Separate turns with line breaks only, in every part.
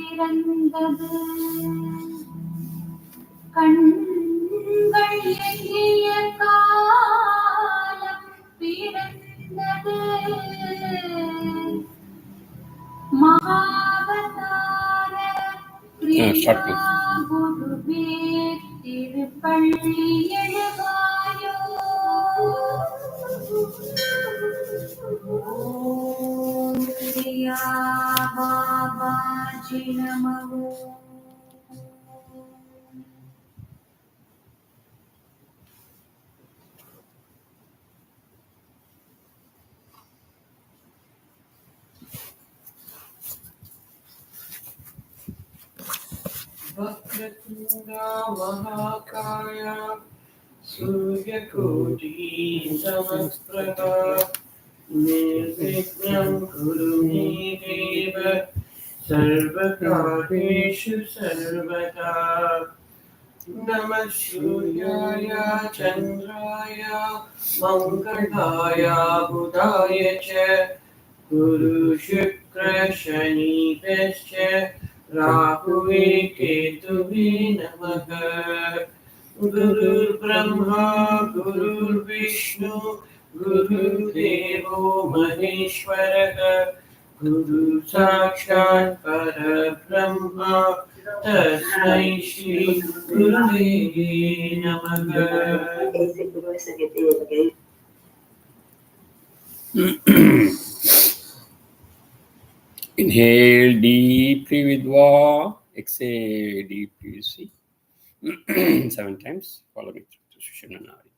பிறந்தது கண்கள் எண்ணிய காலம் பிறந்தது மகாவதார கிரியா குருவே திருப்பள்ளி எழுவாயோ ஓம் கிரியா பாபாஜி நமோ.
Vakratunda Mahakaya Suryakoti Samasprabha Nirvignam Kuru Me Deva Sarvakareshu Sarvada Namah Shivaya Chandraya Mangalaya Budaya Cha Guru Shukra Shani Pescha Rahuve Ketuve Namaha Gurur Brahma Gurur Vishnu Guru Devo Maheshwara Guru Sakshat Parabrahma Tasmai Shri Gurave Namaha.
Inhale deeply with Va. Exhale deeply with Si. 7 times. Follow me through to Sushumna Nadi.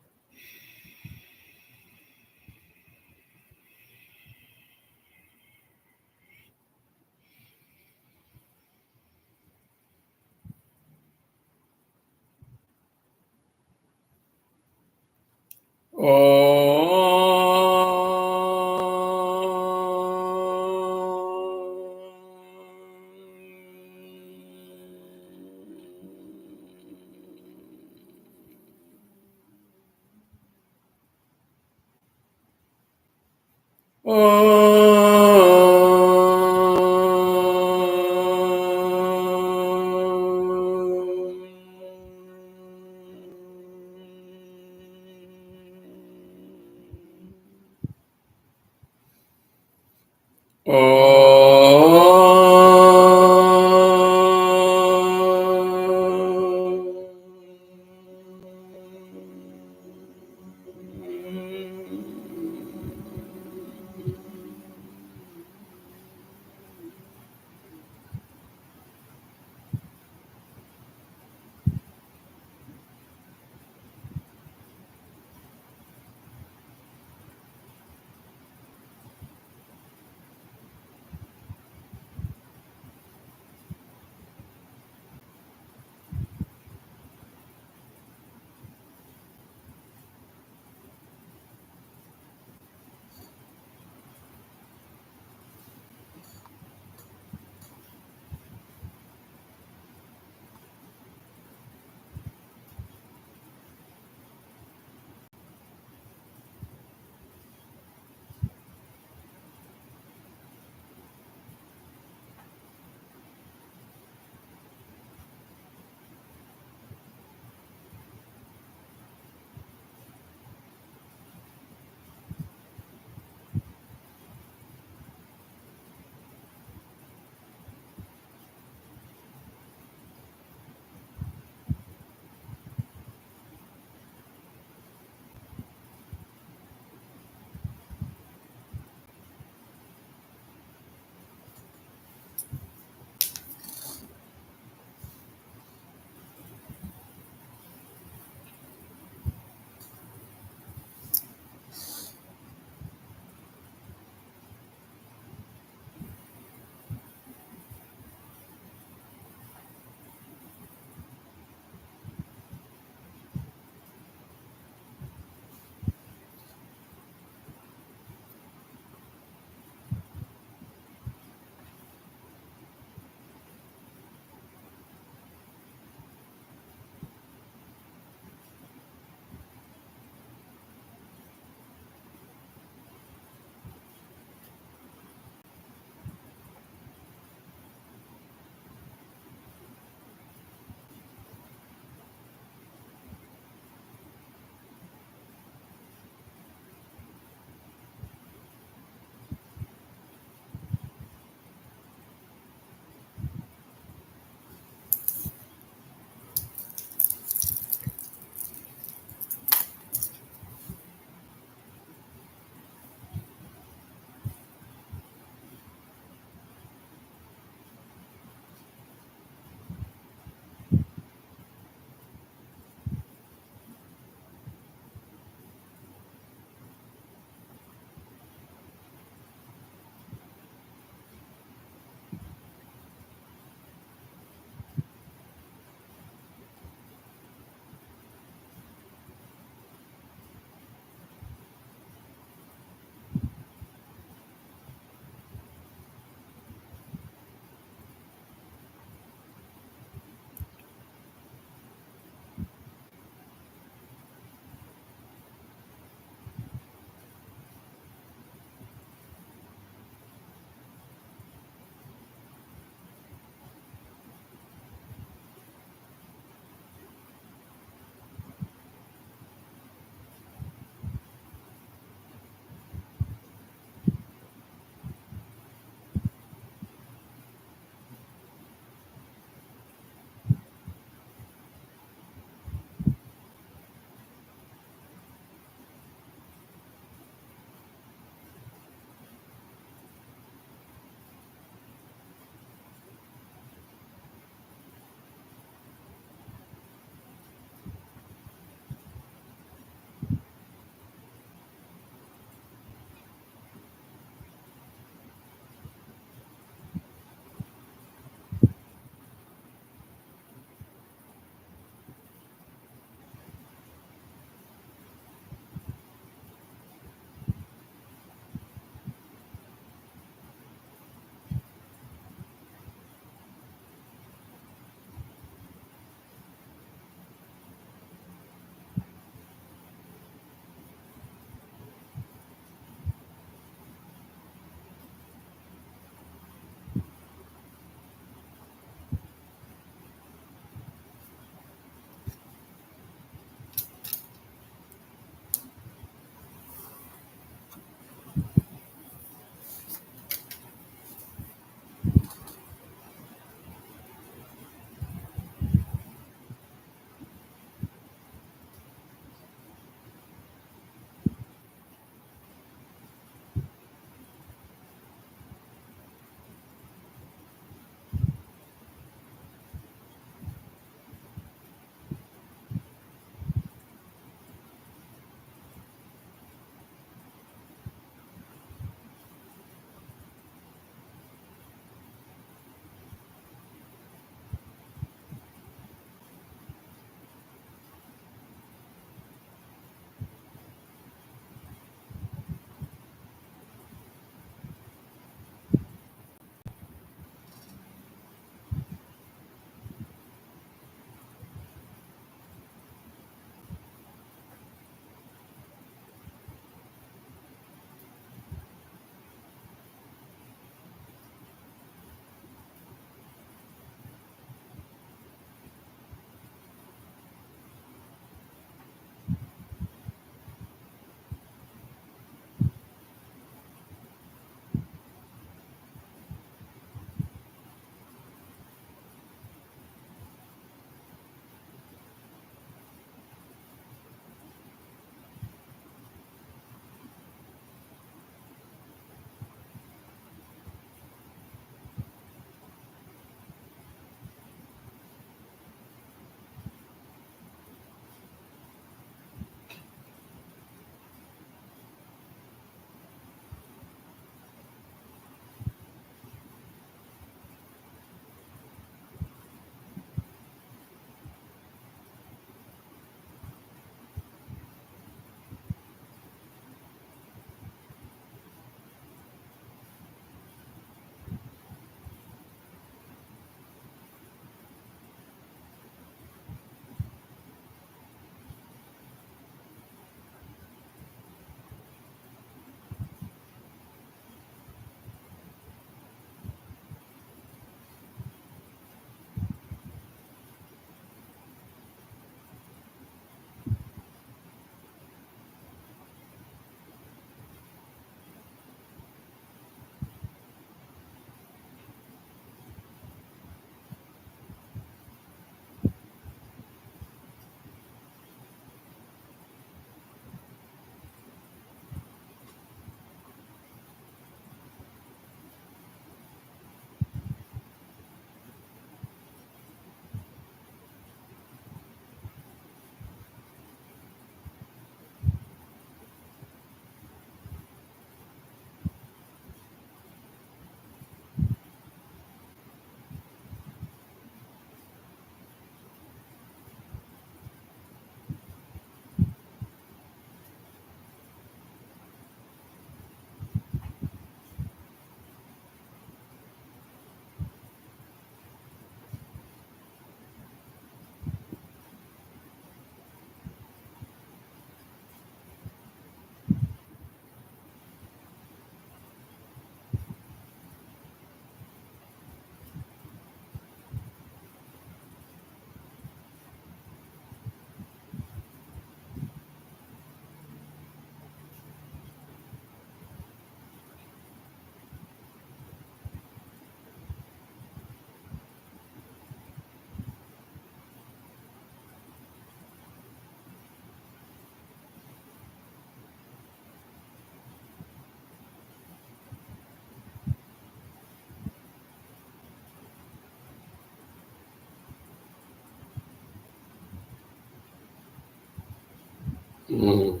Mm.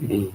Mm.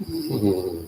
Mhm.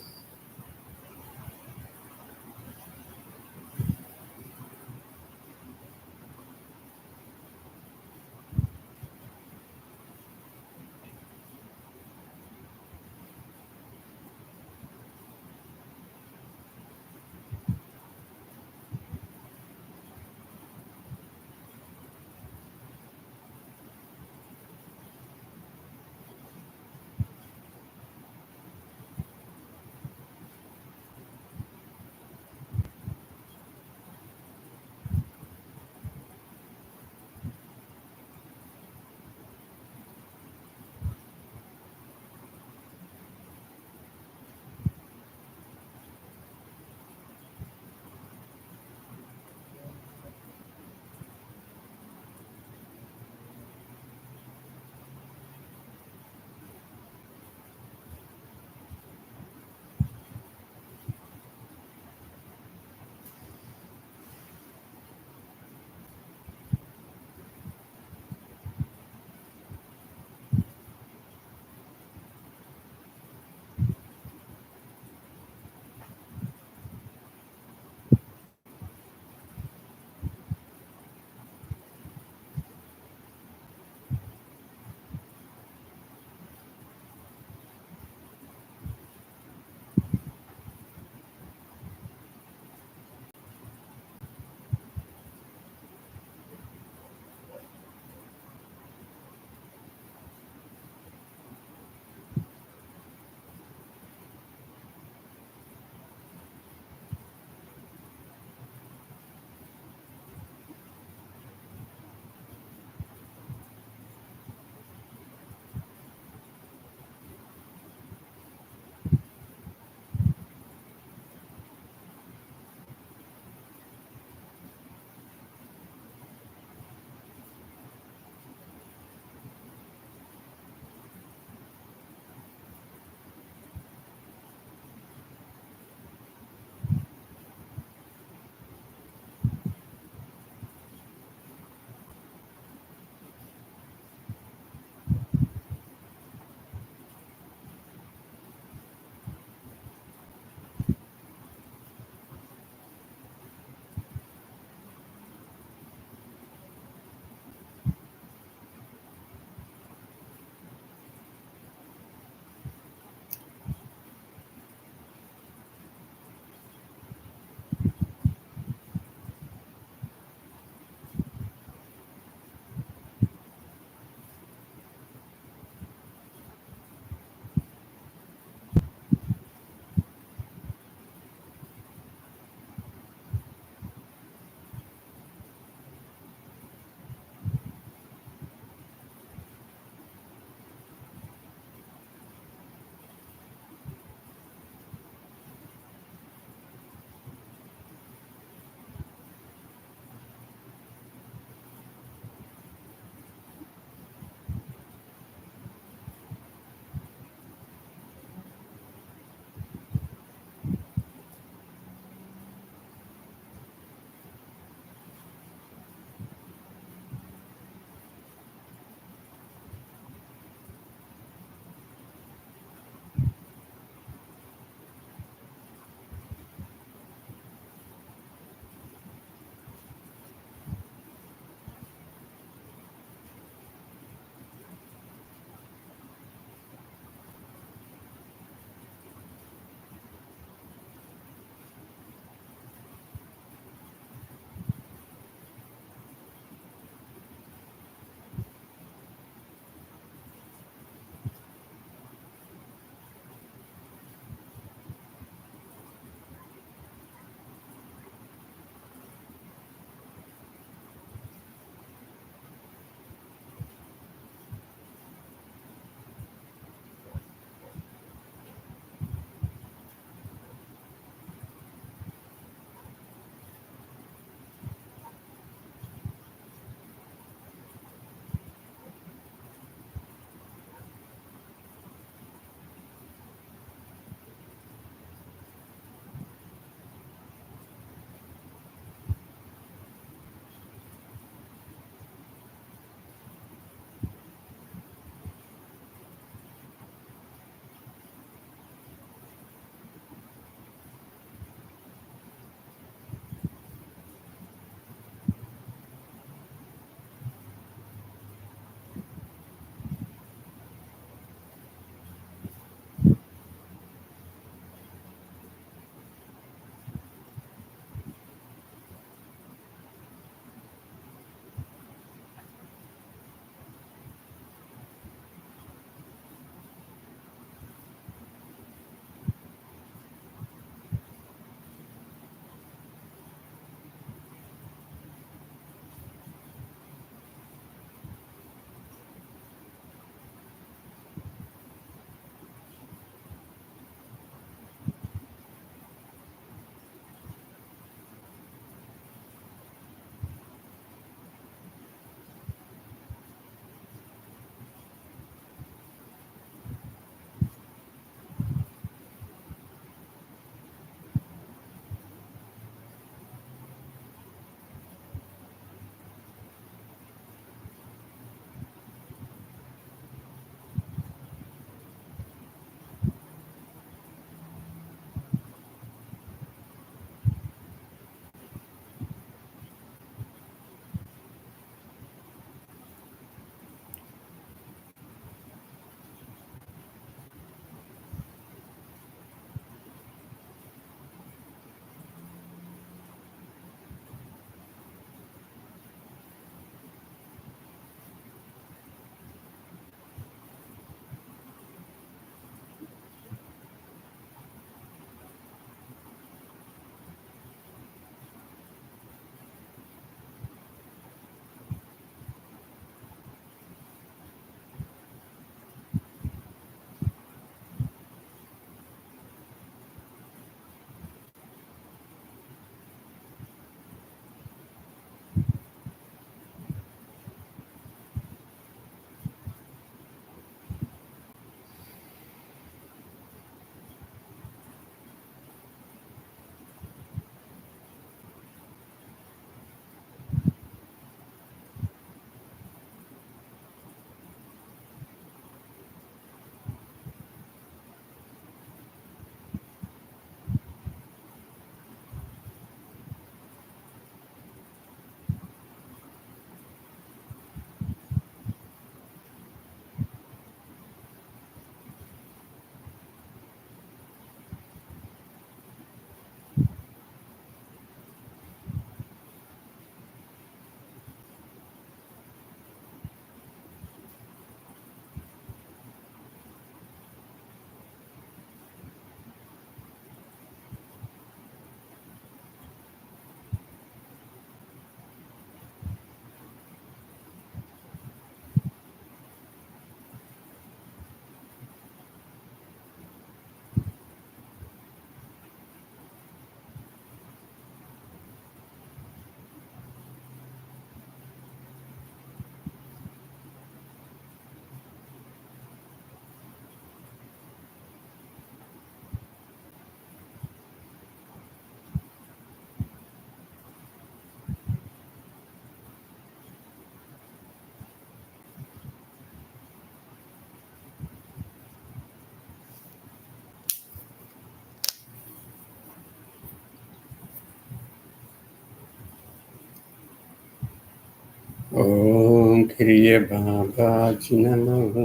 Kriya Babaji Namaha.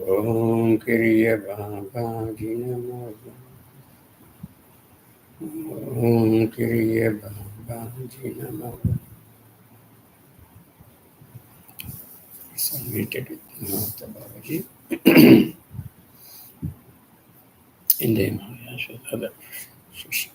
Om Kriya Babaji Namaha. Om Kriya Babaji Namaha. Submitted with Mahata Babaji. In the Maharaj with other Shishas.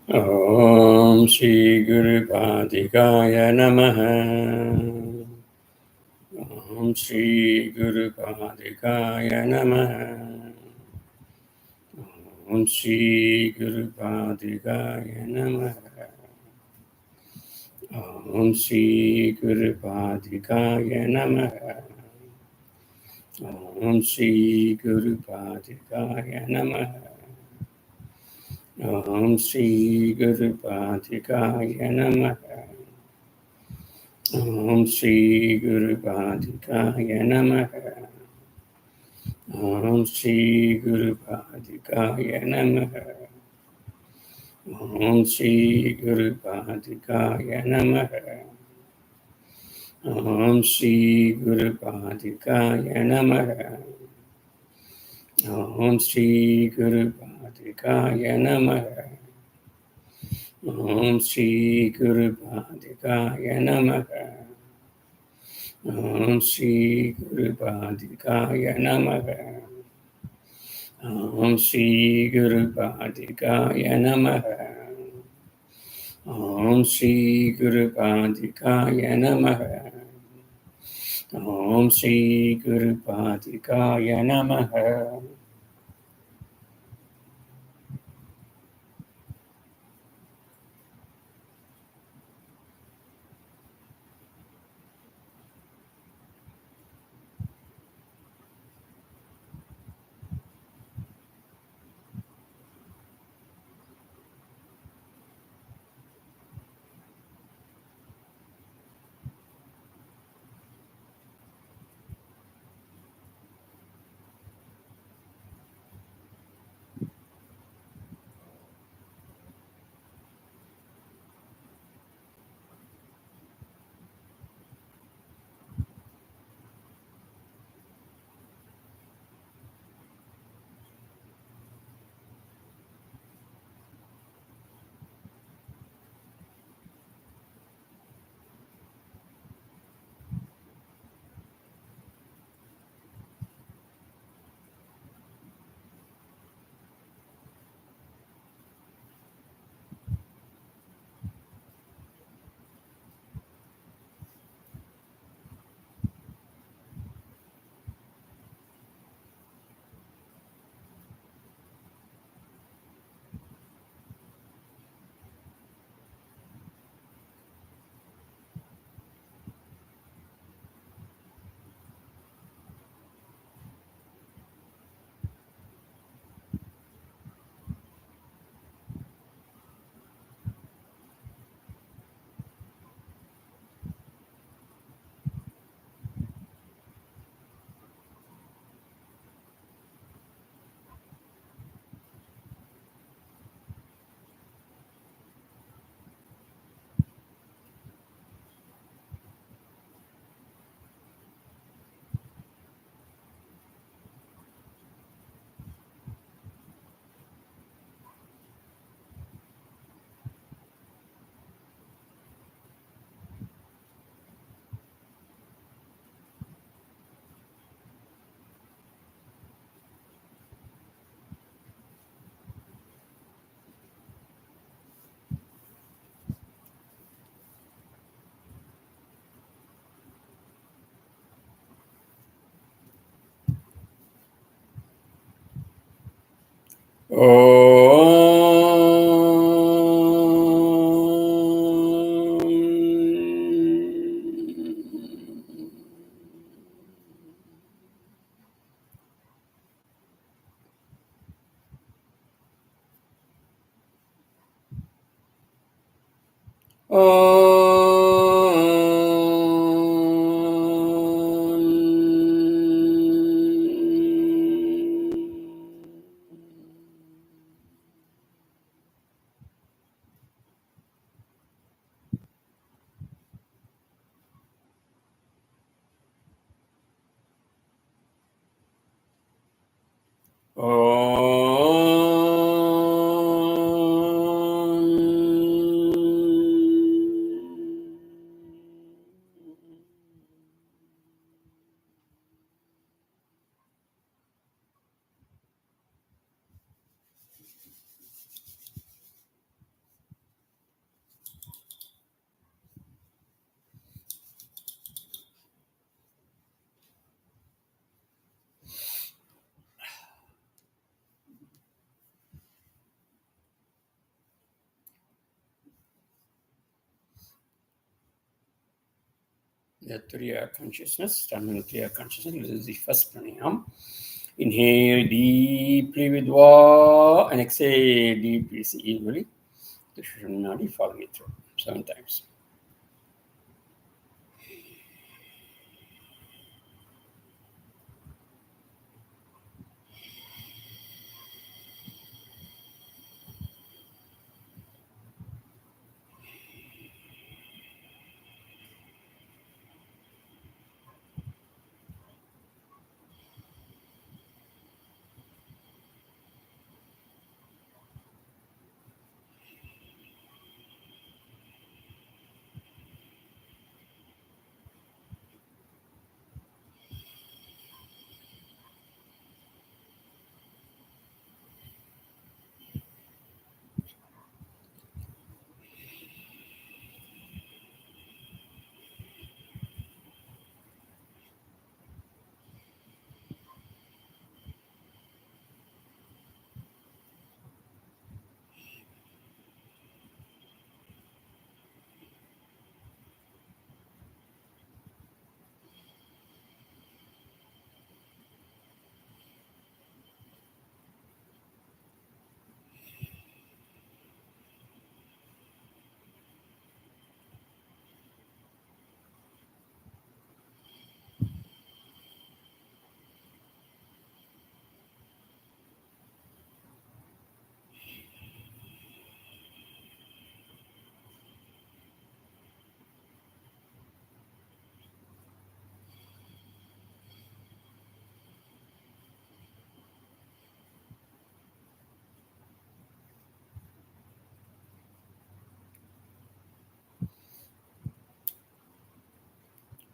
Om Shri Guru Padikaya Namaha. Om Shri Guru Padikaya Namaha. Om Shri Guru Padikaya Namaha. Om Shri Guru Padikaya Namaha. Om Shri Guru Padikaya Namaha. Om Shri Guru Padikaya Namaha. Om Shri Guru Padikaya Namaha. Om Shri Guru Padikaya Namaha. Om Shri Guru Padikaya Namaha. Om Shri Guru Padikaya Namaha. Om Shri Guru Padikaya Namaha. Om Shri Guru Padikaya Namaha. Om Shri Guru Padikaya Namaha. Om Shri Guru Padikaya Namaha. Om Shri Guru Padikaya Namaha. Om Shri Guru Padikaya Namaha. The Turiya consciousness, terminal Turiya consciousness. This is the first pranayam. Inhale deeply with Va and exhale deeply evenly. The Shushumnadi, follow me through 7 times.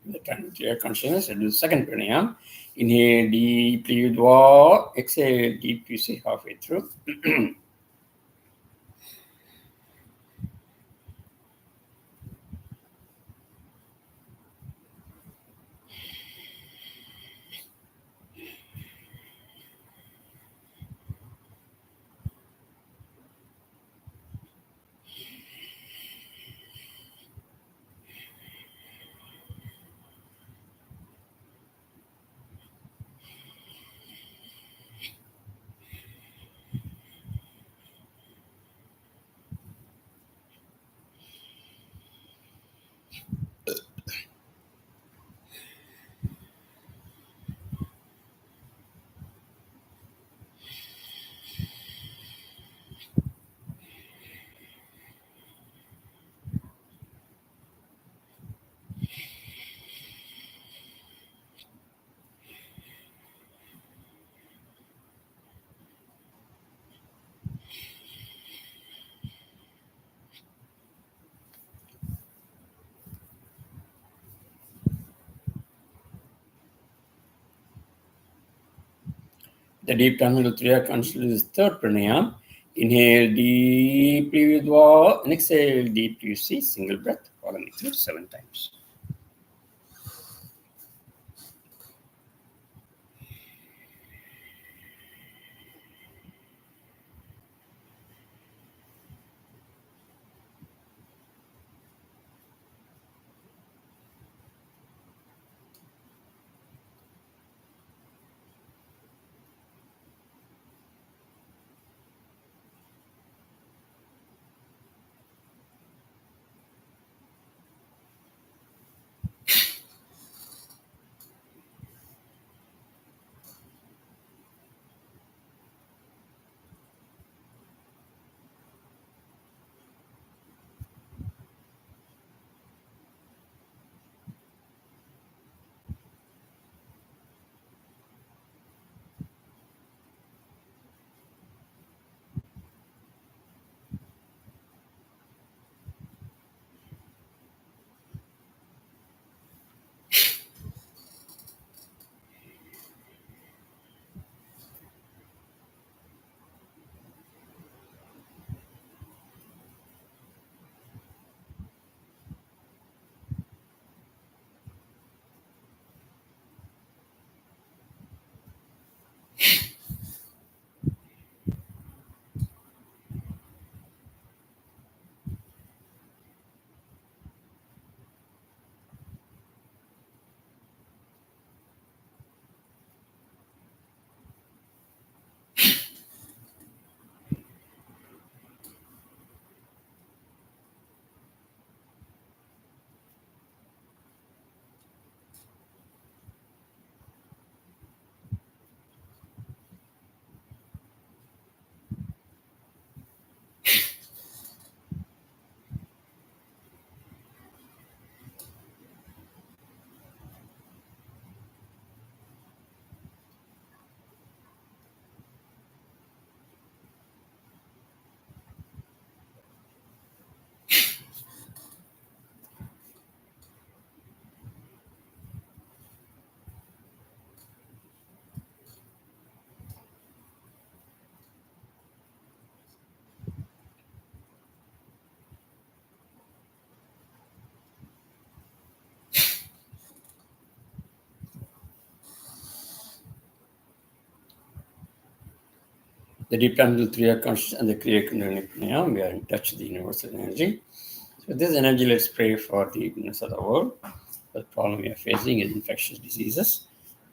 The clear consciousness, and do the second pranayam. Inhale deeply with Va, exhale deeply, say halfway through. The deep terminal Turiya consciousness is third pranayam. Inhale deeply with Va and exhale deeply, see single breath. Follow me through 7 times. the deep planetary Kriya consciousness and the Kriya Gnanalayam Pranayam. We are in touch with the universal energy. So this energy, let's pray for the goodness of the world. The problem we are facing is infectious diseases.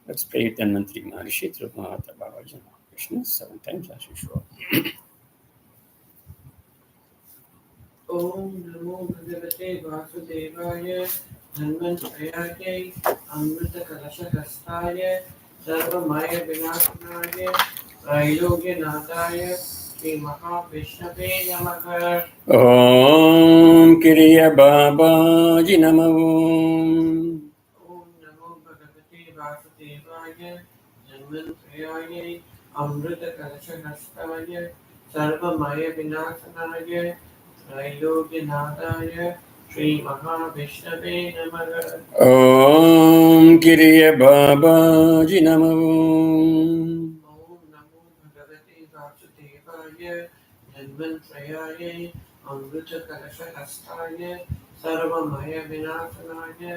Let's pray with Dhanvantari Maharishi through Mahatma Babaji and Krishna 7 times as usual.
Om Namo Bhagavate Vasudevaya Dhanvantayate Amrita Kalasha Kastaya Sarvamaya Vinashanaya Trailogya Nadaya Sri Mahavishnape Namaha.
Om Kriya Babaji Namo.
Om Namo Bhagavate Vasudevaya Dhanvantayate Amrita Kalasha Kastaya Sarvamaya Vinashanaya Trailogyanadaya Sri Mahavishnape Namaha.
Om Kriya Babaji Namo.
Om Namo Bhagavate Vasudevaya Dhanvantayate Amrita Kalasha Hastaya Sarvamaya Vinashanaya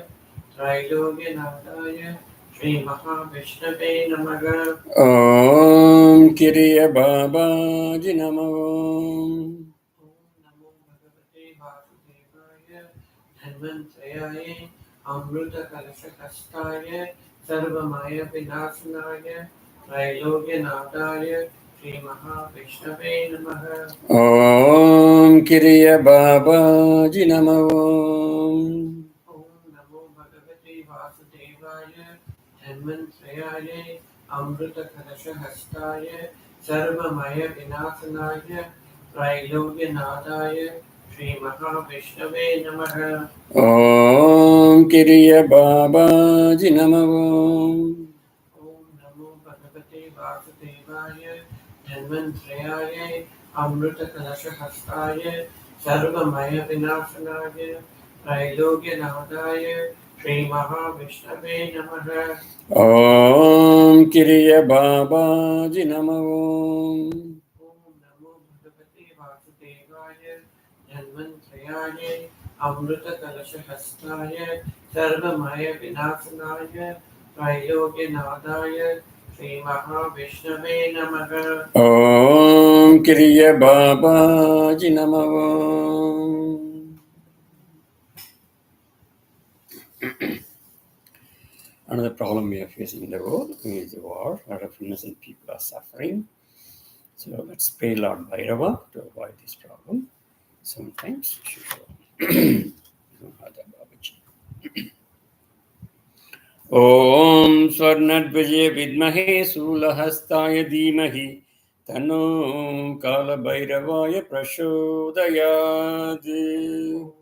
Trailogyanadaya Sri Mahavishnape Namaha.
Om Kriya Babaji Namo.
Om Namo Bhagavate Vasudevaya Dhanvantayate Amrita Kalasha Hastaya Sarvamaya Vinashanaya Trailogyanadaya Sri Mahavishnape Namaha.
Om Kriya Babaji Namo.
Om Namo Bhagavate Vasudevaya Dhanvantayate Amrita Kalasha Hastaya Sarvamaya Vinashanaya Trailogyanadaya Sri Mahavishnape Namaha.
Om Kriya Babaji Namo.
Om Namo Bhagavate Vasudevaya Dhanvantayate Amrita Kalasha Hastaya Sarvamaya Vinashanaya Trailogyanadaya Sri Mahavishnape Namaha.
Om Kriya Babaji Namo.
Om Namo Bhagavate Vasudevaya Dhanvantayate Amrita Kalasha Hastaya Sarvamaya Vinashanaya Trailogyanadaya Sri Mahavishnape Namaha.
Om Kriya Babaji Namo. Another problem we are facing in the world is war. A lot of innocent people are suffering. So let's pray Lord Bhairava to avoid this problem. Sometimes Om Swarnadvaje Vidmahe Sulahastaya Dhimahi Tano Kala Bhairavaya Prachodayad.
Om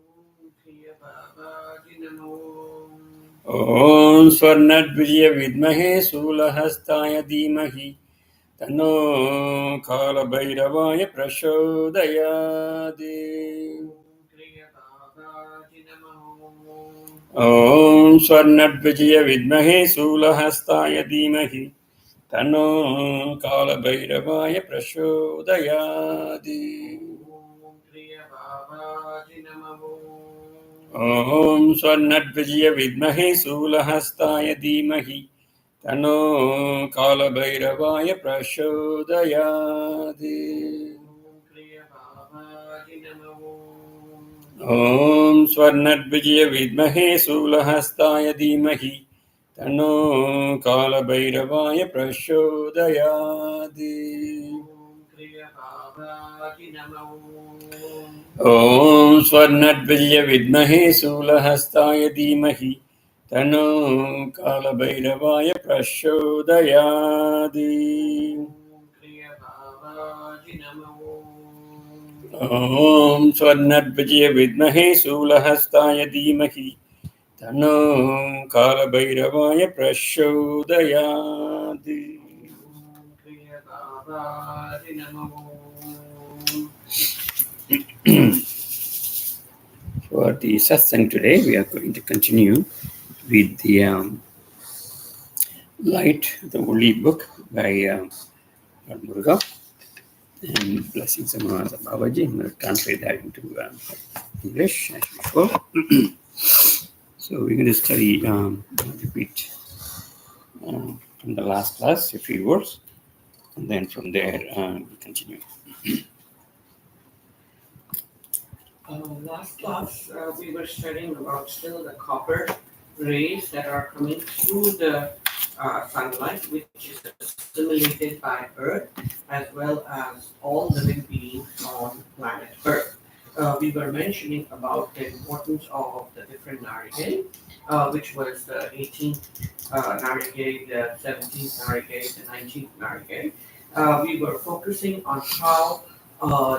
Kriya Babaji Namo.
Om Swarnadvaje Vidmahe Sulahastaya Dhimahi Tano Kala Bhairavaya Prachodayad.
Om Kriya Babaji Namo.
Om Swarnadvajaya Vidmahe Sulahastaya Dhimahi Tano Kala Bhairavaya Prachodayad.
Om Kriya Babaji Namo.
Om Swarnadvajaya Vidmahe Sulahastaya Dhimahi Tano Kala Bhairavaya Prachodayad.
Om Kriya Babaji Namo.
Om Swarnadvijaya Vidmahe Sulahastaya Dhimahi Tano Kala Bhairavaya Prachodayad.
Om Kriya Babaji Namo.
Om Swarnadvijaya Vidmahe Sulahastaya Dhimahi Tano Kala Bhairavaya Prachodayad.
Om Kriya Babaji Namo.
Om Swarnadvijaya Vidmahe Sulahastaya Dhimahi Tano Kala Bhairavaya Prachodayad.
Om Kriya Babaji Namo.
For the Sathsang today, we are going to continue with the Light, the only book by Lord Muruga, and Blessings of Mahatma Babaji. I'm going to translate that into English as usual. So we're going to study, repeat from the last class a few words. And then from there, we continue.
Last class, we were studying about still the copper rays that are coming through the sunlight, which is assimilated by Earth, as well as all living beings on planet Earth. We were mentioning about the importance of the different narigay, which was the 18th narigay, the 17th narigay, the 19th narigay. We were focusing on how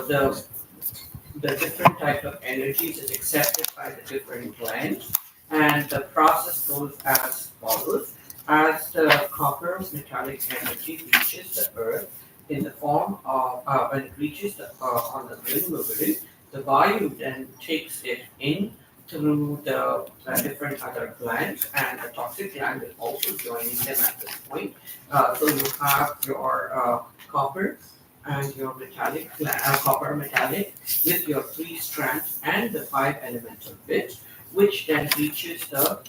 the different type of energies is accepted by the different glands, and the process goes as follows. As the copper metallic energy reaches the earth in the form of when it reaches on the ring Muruga, the Vayu then takes it in through the different other glands, and the toxic gland is also joining them at this point. So you have your copper and your copper metallic with your three strands and the five elemental bit, which then reaches the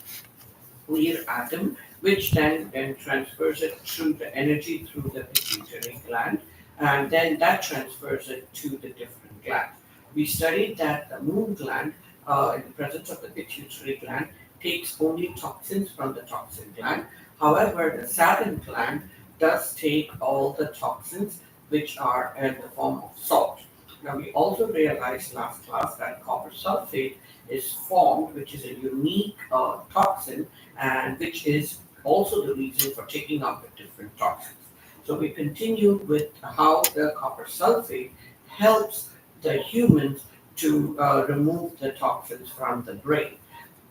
clear atom, which then transfers it through the energy through the pituitary gland, and then that transfers it to the different glands. We studied that the moon gland, in the presence of the pituitary gland, takes only toxins from the toxin gland. However, the Saturn gland does take all the toxins which are in the form of salt. Now, we also realized last class that copper sulfate is formed, which is a unique toxin, and which is also the reason for taking up the different toxins. So we continue with how the copper sulfate helps the humans to remove the toxins from the brain.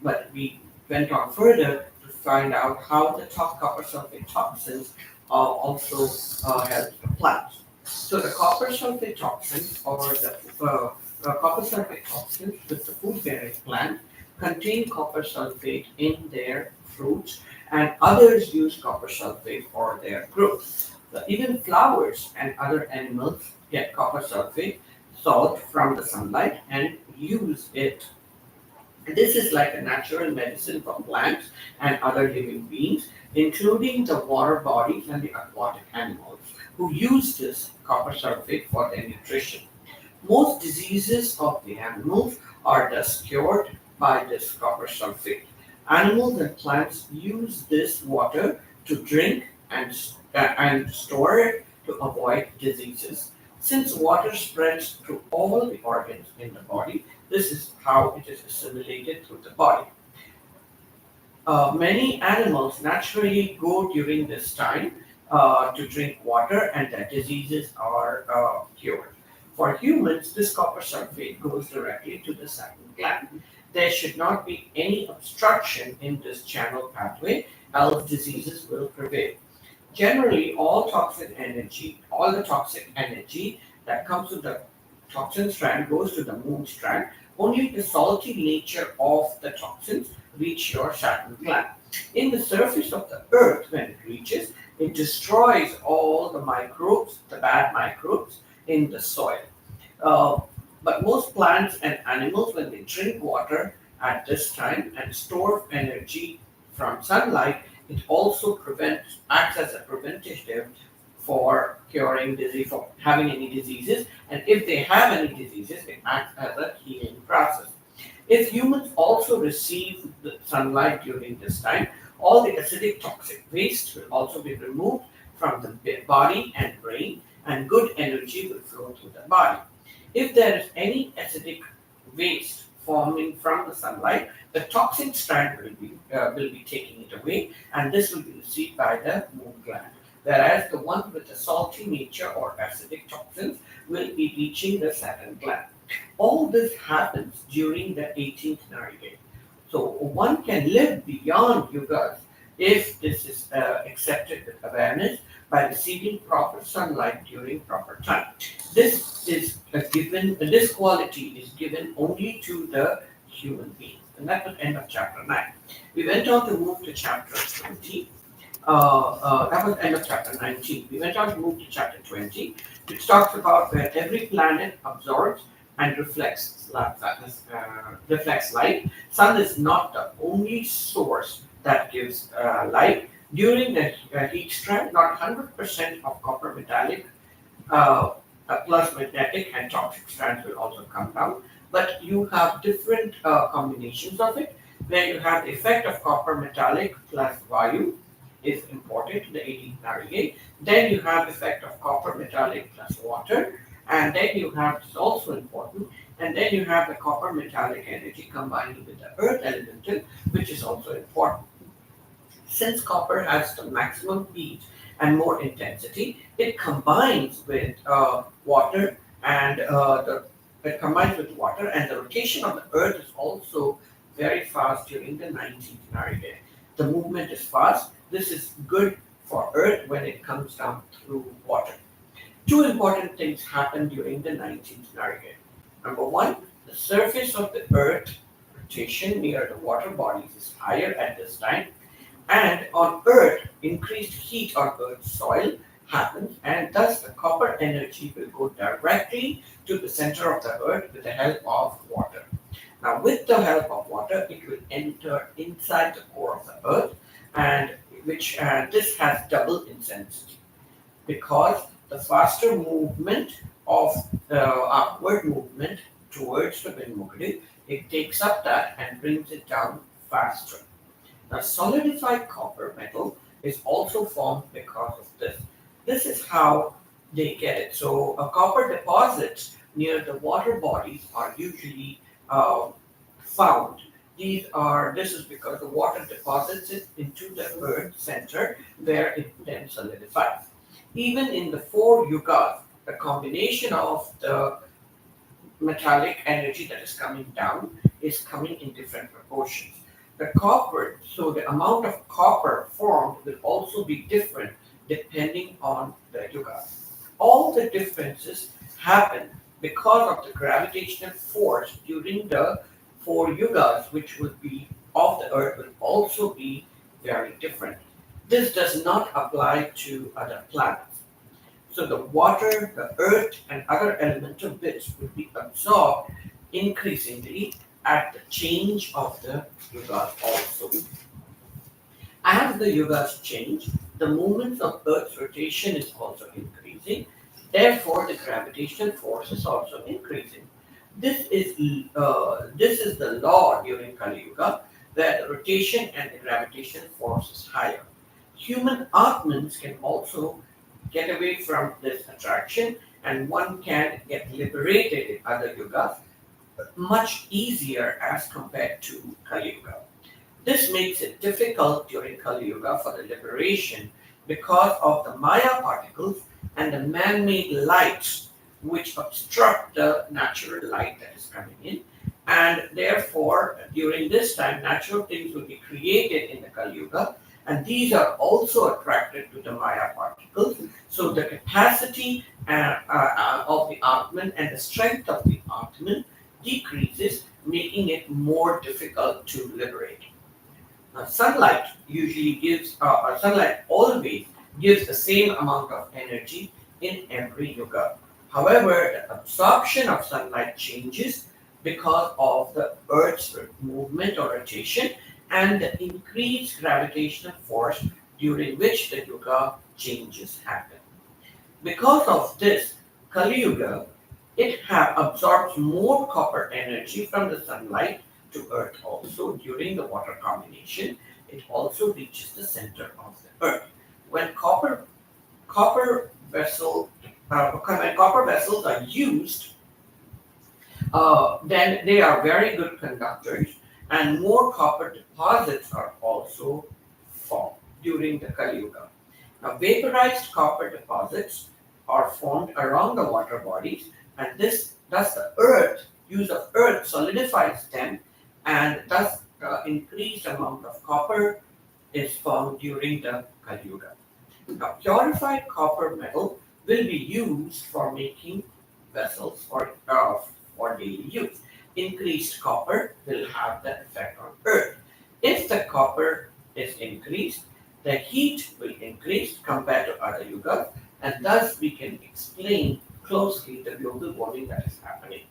But we went on further to find out how the copper sulfate toxins also help the plants. So the copper sulfate toxin or the copper sulfate toxins with the food-bearing plant contain copper sulfate in their fruits, and others use copper sulfate for their growth. Even flowers and other animals get copper sulfate salt from the sunlight and use it. This is like a natural medicine for plants and other living beings, including the water bodies and the aquatic animals, who use this copper sulfate for their nutrition. Most diseases of the animals are thus cured by this copper sulfate. Animals and plants use this water to drink and store it to avoid diseases. Since water spreads through all the organs in the body, this is how it is assimilated through the body. Many animals naturally go during this time to drink water, and their diseases are cured. For humans, this copper sulfate goes directly to the Sathsang gland. There should not be any obstruction in this channel pathway, else diseases will prevail. Generally, all the toxic energy that comes to the toxin strand goes to the moon strand. Only the salty nature of the toxins reach your Sathsang gland. In the surface of the earth, when it reaches, it destroys all the microbes, the bad microbes in the soil. But most plants and animals, when they drink water at this time and store energy from sunlight, it also acts as a preventative for curing disease, for having any diseases. And if they have any diseases, it acts as a healing process. If humans also receive the sunlight during this time, all the acidic toxic waste will also be removed from the body and brain, and good energy will flow through the body. If there is any acidic waste forming from the sunlight, the toxin strand will be taking it away, and this will be received by the moon gland. Whereas the one with the salty nature or acidic toxins will be reaching the Sathsang gland. All this happens during the 18th narigay. So one can live beyond yugas if this is accepted with awareness by receiving proper sunlight during proper time. This is this quality is given only to the human beings. And that was the end of chapter 9. We went on to move to chapter 20. That was the end of chapter 19. We went on to move to chapter 20, which talks about where every planet absorbs and reflects light. Sun is not the only source that gives light. During the heat strike, not 100% of copper metallic uh, plus magnetic and toxic strands will also come down. But you have different combinations of it, where you have the effect of copper metallic plus Vayu is important in the 18th narrowing. Then you have effect of copper metallic plus water, and then you have, this is also important, and then you have the copper metallic energy combining with the earth elemental, which is also important. Since copper has the maximum heat and more intensity, it combines with water and it combines with water, and the rotation of the Earth is also very fast during the 19th Narrowing. The movement is fast. This is good for Earth when it comes down through water. Two important things happen during the 19th Narrowing. Number one, the surface of the Earth rotation near the water bodies is higher at this time, and on Earth, increased heat on Earth's soil happens, and thus the copper energy will go directly to the center of the Earth with the help of water. Now, with the help of water, it will enter inside the core of the Earth, and which this has double intensity because the faster movement of the upward movement towards the Vinmukti, it takes up that and brings it down faster. Now, solidified copper metal is also formed because of this. This is how they get it. So, copper deposits near the water bodies are usually found. This is because the water deposits it into the earth center where it then solidifies. Even in the four yugas, the combination of the metallic energy that is coming down is coming in different proportions. The copper, so the amount of copper formed will also be different depending on the yuga. All the differences happen because of the gravitational force during the four yugas, which would be of the earth, will also be very different. This does not apply to other planets. So the water, the earth, and other elemental bits will be absorbed increasingly at the change of the yugas also. As the yugas change, the movements of Earth's rotation is also increasing. Therefore, the gravitational force is also increasing. This is the law during Kali Yuga, where the rotation and the gravitational force is higher. Human Atmans can also get away from this attraction, and one can get liberated in other yugas much easier as compared to Kali Yuga. This makes it difficult during Kali Yuga for the liberation because of the Maya particles and the man-made lights which obstruct the natural light that is coming in. And therefore, during this time, natural things will be created in the Kali Yuga, and these are also attracted to the Maya particles. So the capacity of the Atman and the strength of the Atman decreases, making it more difficult to liberate. Sunlight always gives the same amount of energy in every yuga. However, the absorption of sunlight changes because of the Earth's movement or rotation and the increased gravitational force during which the yuga changes happen. Because of this, Kali Yuga, it absorbs more copper energy from the sunlight to Earth also during the water combination. It also reaches the center of the Earth. When copper vessels are used, then they are very good conductors, and more copper deposits are also formed during the Kali Yuga. Now, vaporized copper deposits are formed around the water bodies, and thus the use of earth solidifies them, and thus increased amount of copper is formed during the Kali Yuga. Now, purified copper metal will be used for making vessels for daily use. Increased copper will have that effect on earth. If the copper is increased, the heat will increase compared to other yugas, and thus we can explain closely the global warming that is happening.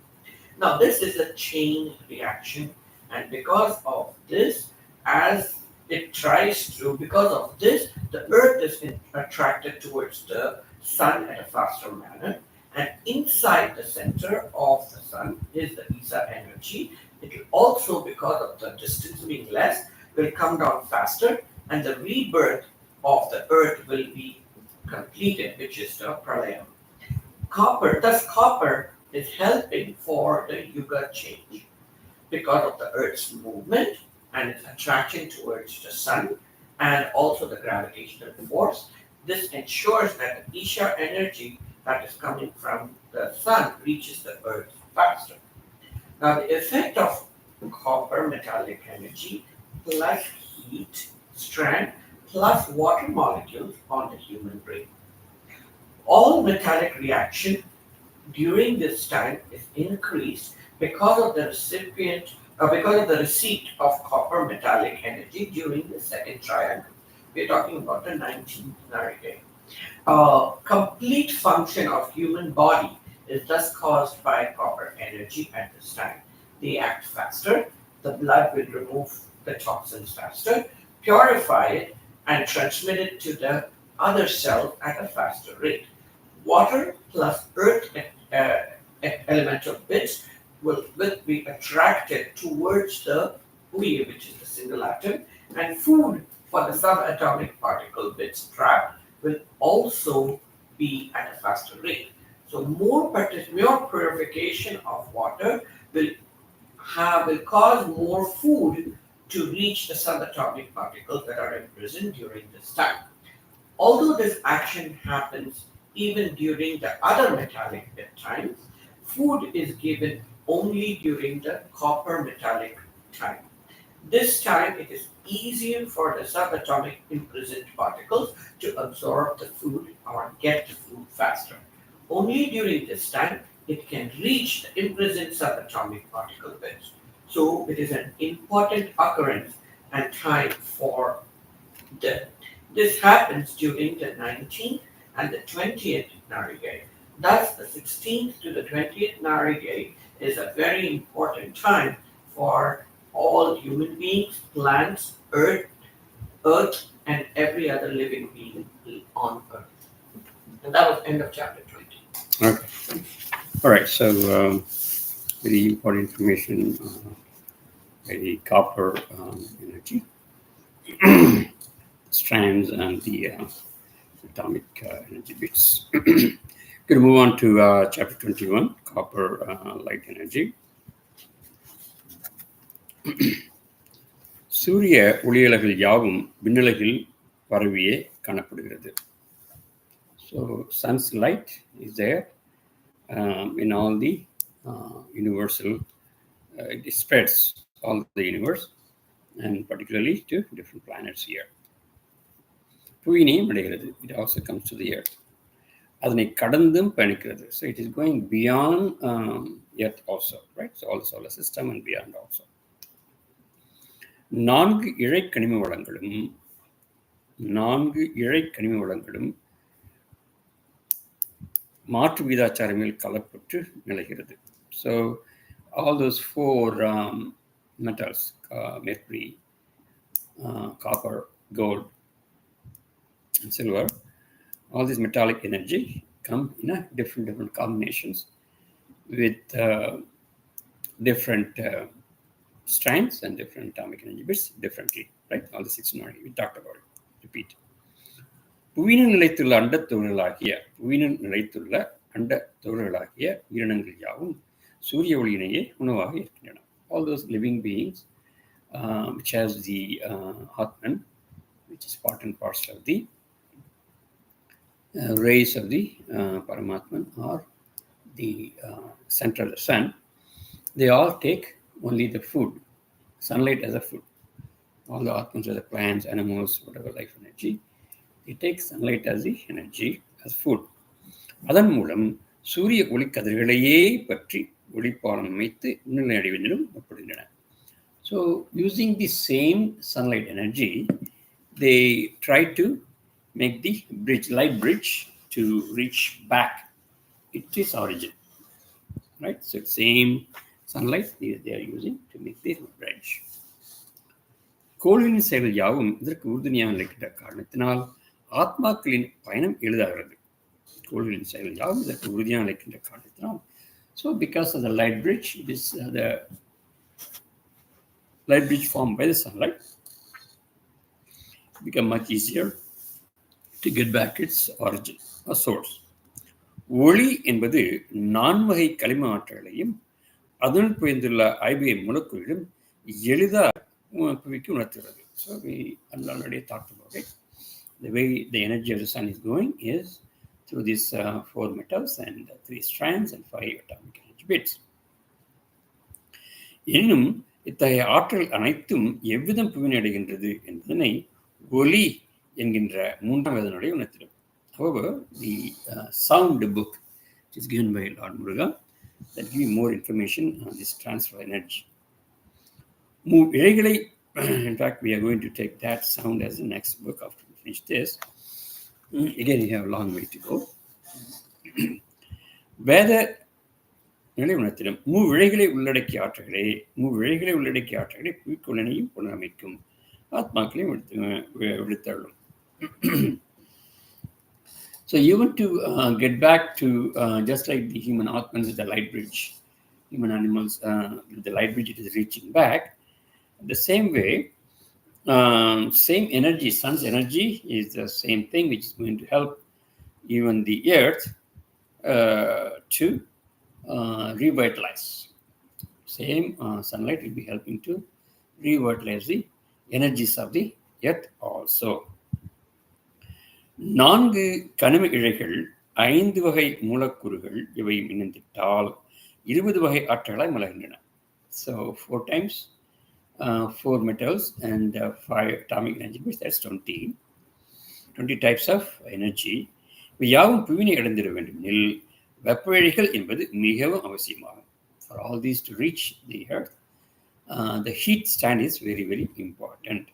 Now, this is a chain reaction, and because of this, as it tries to, because of this, the earth is attracted towards the sun at a faster manner. And inside the center of the sun is the Isa energy. It will also, because of the distance being less, will come down faster, and the rebirth of the earth will be completed, which is the pralayam. Copper is helping for the yuga change because of the earth's movement and its attraction towards the sun and also the gravitational force. This ensures that the Isha energy that is coming from the sun reaches the earth faster. Now, the effect of copper metallic energy plus heat, strength, plus water molecules on the human brain. All metallic reaction during this time is increased because of the receipt of copper metallic energy during the second triangle. We're talking about the 19th Narige. Complete function of human body is thus caused by copper energy at this time. They act faster, the blood will remove the toxins faster, purify it, and transmit it to the other cell at a faster rate. Water plus earth elemental bits will be attracted towards the Kriya, which is the single atom, and food for the subatomic particle bits trapped will also be at a faster rate. So more purification of water will cause more food to reach the subatomic particles that are imprisoned during this time. Although this action happens even during the other metallic bit times, food is given only during the copper metallic time. This time it is easier for the subatomic imprisoned particles to absorb the food or get the food faster. Only during this time it can reach the imprisoned subatomic particle bits. So it is an important occurrence and time for death. This happens during the 19th and the 20th Narige. Thus, the 16th to the 20th Narige is a very important time for all human beings, plants, earth, and every other living being on earth. And that was end of chapter 20.
Okay. All right. So, very important information. The copper energy, strands, and the atomic energy bits. Going to move on to chapter 21, copper light energy. சூரிய ஒளியலகில் யாவும் விண்ணுலகில் பரவியே காணப்படுகிறது. So sun's light is there in all the universal, it spreads all the universe and particularly to different planets here. புவியினையும் அடைகிறது. It also comes to the earth. அதனை கடந்தும் பயணிக்கிறது. So it is going beyond earth also, right? So all the solar system and beyond also. 4 இழை கனிம வளங்களும் மாற்று வீதாச்சாரமில் கலப்பட்டு நிலைகிறது. So all those 4 metals, mercury, copper, gold, and silver, all this metallic energy come in a different combinations with different strengths and different atomic energy bits differently, right? All the 6 we talked about it. Repeat. புவியினுள் நிலைத்துள்ள அண்டத்தொகுதிகளாகிய உயிரினங்கள் யாவும் சூரிய ஒளியினையே உணவாக இருக்கின்றன. All those living beings which has the Atman, which is part and parcel of the rays of the Paramatman or the center of the sun, they all take only the food, sunlight as a food. All the Atmans are the plants, animals, whatever life energy, they take sunlight as the energy, as food. அதன் மூலம் சூரிய ஒளிக்கதிர்களையே பற்றி ஒளிப்பாலம் அமைத்து விண்ணிலை அடைவதிலும் முற்படுகின்றன. So using the same sunlight energy, they try to make the light bridge to reach back its origin, right? So same sunlight they are using to make the bridge. கோள்களின் செயல்கள் யாவும் இதற்கு உறுதுணையாக இருக்கின்ற காரணத்தினால் ஆத்மாக்களின் பயணம் எளிதாகிறது. கோள்களின் செயல்கள் யாவும் இதற்கு உறுதியாக இருக்கின்ற காரணத்தினால், so because of the light bridge, this the light bridge formed by the sunlight become much easier to get back its origin or source. ஒளி என்பது 4 வகை கனிம ஆற்றல்களையும் அதனுள் புரிந்துள்ள IBM மூலக்கூறிலும் எளிதாக புவிக்கு உணர்த்துகிறது. So we already talked about it. The way the energy of the sun is going is through these 4 metals and 3 strands and 5 atomic energy bits. எனினும் இத்தகைய ஆற்றல் அனைத்தும் எவ்விதம் புவினடைகின்றது என்பதனை ஒலி என்கின்ற 3ஆம் வேதனுடைய உணர்த்திடும். However, the sound book, which is given by Lord Muruga, that give you more information on this transfer energy. In fact, we are going to take that sound as the next book after we finish this. Again, we have a long way to go. வேத நிலை உணர்த்திடும் மூவிழைகளை உள்ளடக்கிய ஆற்றல்களை புவிக்குள்ளனையும் புனரமைக்கும் ஆத்மாக்களையும் விடுத்தள்ளும். So you want to get back to just like the human Atmans with the light bridge, human animals with the light bridge, it is reaching back. The same way, same energy, sun's energy is the same thing which is going to help even the earth to revitalize. Same sunlight will be helping to revitalize the energies of the earth also. 4 கனிம இழைகள் 5 வகை மூலக்கூறுகள் இவையும் இணைந்திட்டால் 20 வகை ஆற்றலாய் மலர்கின்றன. So 4 times 4 metals and 5 atomic energy bits, that's 20 types of energy. இவை யாவும் புவினை அடைந்திட வேண்டும் எனில் வெப்ப இழைகள் என்பது மிகவும் அவசியமாகும். For all these to reach the earth, the heat stand is very, very important.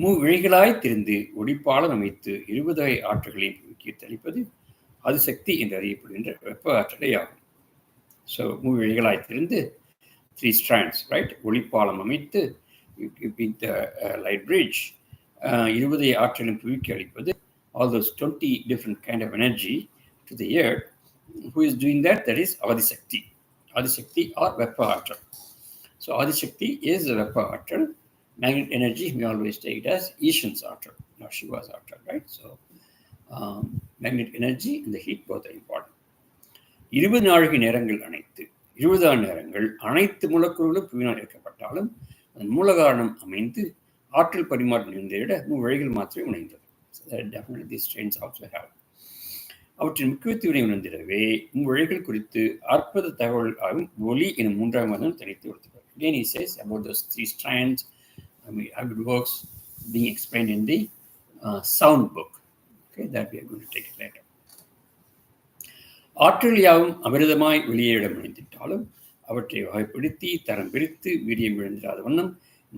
மூவிழைகளாய் திரிந்து ஒளிப்பாலம் அமைத்து 20 வகை ஆற்றல்களையும் புவிக்கு தெளிப்பது அதிசக்தி என்று அறியப்படுகின்ற வெப்ப ஆற்றலை ஆகும். ஸோ மூவிழைகளாய் திரிந்து 3 strands, right? ஒளிப்பாலம் அமைத்து with light bridge 20 ஆற்றலும் புவிக்கு அளிப்பது, all those 20 different kind of energy to the earth. Who is doing that? That is Adisakti or வெப்ப ஆற்றல். So Adisakti is the வெப்ப ஆற்றல். Magnetic energy, we always take it as Ishan's ஆற்றல், not Shiva's ஆற்றல், right? So magnetic energy and the heat both are important. 24 நேரங்கள் அனைத்து 20 நேரங்கள் அனைத்து மூலக்கூறுகளும் புவியினால் ஏற்கப்பட்டாலும் அதன் மூல காரணம் அமைந்து ஆற்றல் பரிமாற்றம் இருந்ததை விட மூவழிகள் மாத்திரமே உணர்ந்தது. So that definitely these strains also have. அவற்றின் முக்கியத்துவனை உணர்ந்திடவே மூவழிகள் குறித்து அற்புத தகவல் ஆகும் ஒலி எனும் 3ஆம் வேதம் தனித்து கொடுத்துள்ளார். Again he says about those 3 strands, how it works, being explained in the sound book. Okay, that we are going to take it later. ஆற்றல் யாவும் அமிர்தமாய் வெளியேற முடிந்திட்டாலும் அவற்றை வகைப்படுத்தி தரம் பிரித்து வீரியம் விழுந்திராத வண்ணம்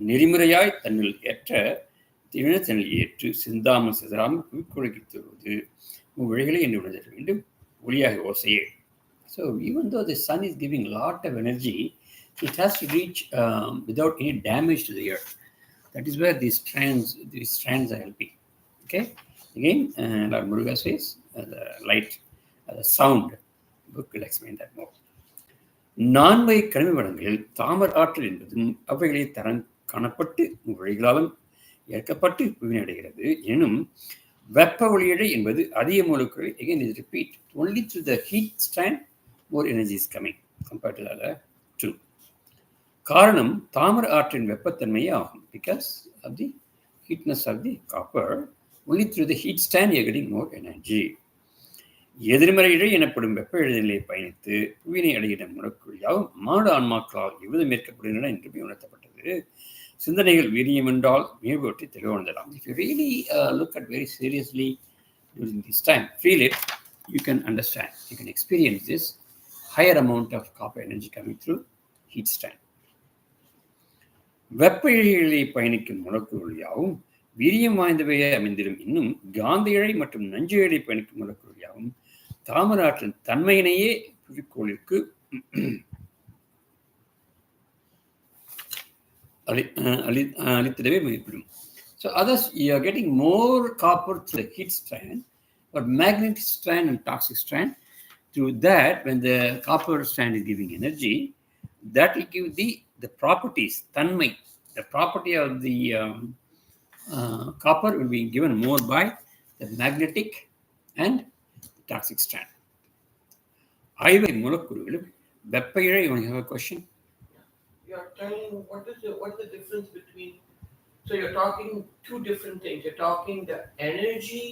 நெறிமுறையாய் தன்னில் ஏற்று சிந்தாமல் சிதறாமல் புவிக்குழக்கி தருவது மூவழிகளை என்று உணர்ந்திட வேண்டும் ஒளியாக ஓசையே. So even though the sun is giving a lot of energy, it has to reach without any damage to the earth. That is where these strands are helping. Okay, again, Lord Muruga says the light, the sound book will explain that more. 4 வகை கனிம வளங்களில் தாமர் ஆற்றல் என்பதும் அவைகளை தரம் காணப்பட்டு வழிகளாலும் ஏற்கப்பட்டு புவினடைகிறது. எனும் வெப்ப ஒளியடை என்பது அதிக மூலக்கூறு. Again, is repeat, only through the heat stand more energy is coming compared to the other 2. காரணம் தாமர ஆற்றின் வெப்பத்தன்மையே ஆகும். Because of the heatness of the copper, only through the heat stand you are getting more energy. எதிர்மறை இழை எனப்படும் வெப்ப இழைநிலையை பயணித்து புவியினை அடைகின்ற மூலக்கூறு யாவும் மாடு ஆன்மாக்களால் எவ்விதம் மேற்கப்படுகின்றன என்று உணர்த்தப்பட்டது. சிந்தனைகள் வீரியம் என்றால் மேம்பட்டு தெளிவுணர்ந்தலாம். If you really look at very seriously during this time, feel it, you can understand, you can experience this higher amount of copper energy coming through heat stand. வெப்ப இழைகளை பயணிக்கும் மூலக்கூறுகள் யாவும் வீரியம் வாய்ந்தவையே அமைந்திடும். இன்னும் காந்த இழை மற்றும் நஞ்சு இழை பயணிக்கும் மூலக்கூறுகள் யாவும் தாமர ஆற்றின் தன்மையினையே புவிக்கோளிற்கு அழித்திடவே முயற்சிடும். So others, you are getting more copper through the heat strand, but magnetic strand and toxic strand. Through that, when the copper strand is giving energy, that will give the properties, tanmai, the property of the copper will be given more by the magnetic and toxic strand. ஐவை மூலக்கூறுகளும் வெப்ப இழை. You have a question?
You're telling what's the difference between. So you're talking two different things. You're talking the energy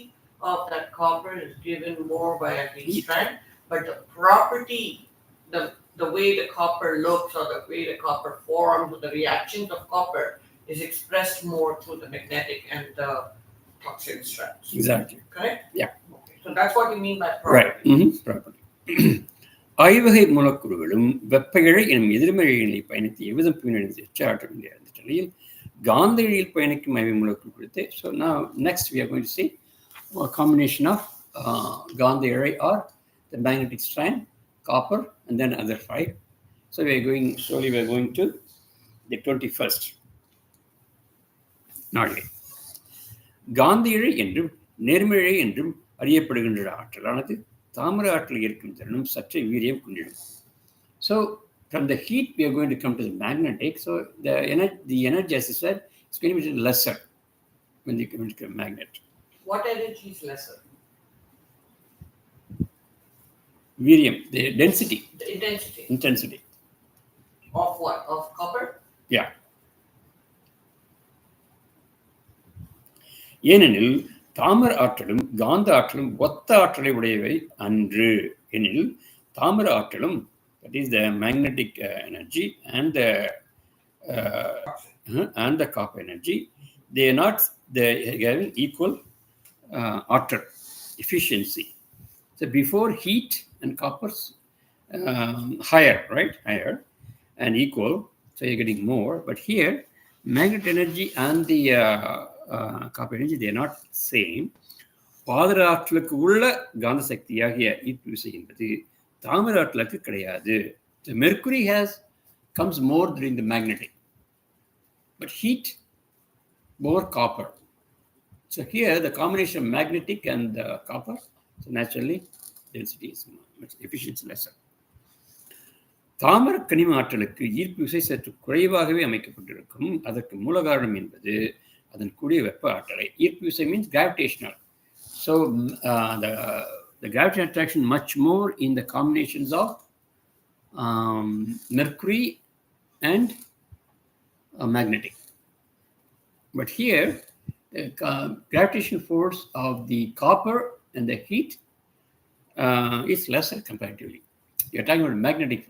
of that copper is given more by a heat strand, but the property, the way the copper looks or the way the copper forms or the reactions of copper is expressed more through the magnetic and the toxic strands.
Exactly.
Correct?
Yeah.
Okay. So that's what you mean by property.
Right. Mm-hmm. Property. ஐவகை மூலக்கூறுகளும் வெப்ப இழை எனும் எதிர்மறை இழையை பயணித்து எவ்விதம் பின்னடைந்து எச்சாற்ற வேண்டிய நிலையில் காந்த இழையில் பயணிக்கும் ஐவை மூலக்கூறு குறித்து. So now next we are going to see a combination of காந்த இழை or the magnetic strand, copper, and then other 5. So we are going slowly. We are going to the 21st நாளிகை. காந்த இழை என்றும் நேர்மிழை என்றும் அறியப்படுகின்ற ஆற்றலானது தாமிர ஆற்றல் இருக்கும் தருணம் சற்றே வீரியம் கொண்டிடும். So from the heat we are going to come to the magnetic. So the energy, as I said, is going to be lesser when you come to a magnet.
What energy is lesser?
Virium, the density.
The intensity.
Intensity.
Of what? Of copper?
Yeah. ஏனெனில் தாமிர ஆற்றலும் காந்த ஆற்றலும் ஒத்த ஆற்றலை உடையவை அன்று. எனில் தாமிர ஆற்றலும், that is the magnetic energy, and the copper energy, they are not having equal ஆற்றல் efficiency. So before heat and copper's higher, right? Higher and equal, so you're getting more. But here, magnetic energy and the copper energy, they are not same. பாதர ஆற்றலுக்கு உள்ள காந்த சக்தியாகிய ஈர்ப்பு விசை என்பது தாமிர ஆற்றலுக்கு கிடையாது. The mercury comes more during the magnetic, but heat more copper. So here the combination of magnetic and copper, so naturally density is much, efficiency lesser. தாமிர கனிம ஆற்றலுக்கு ஈர்ப்பு விசை சற்று குறைவாகவே அமைக்கப்பட்டிருக்கும். அதற்கு மூல காரணம் என்பது அதன் கூடிய வெப்ப ஆற்றலை. ஈர்ப்பு விசை means gravitational. So the gravitational attraction much more in the combinations of mercury and magnetic. But here the gravitational force of the copper and the heat is lesser comparatively. You're talking about magnetic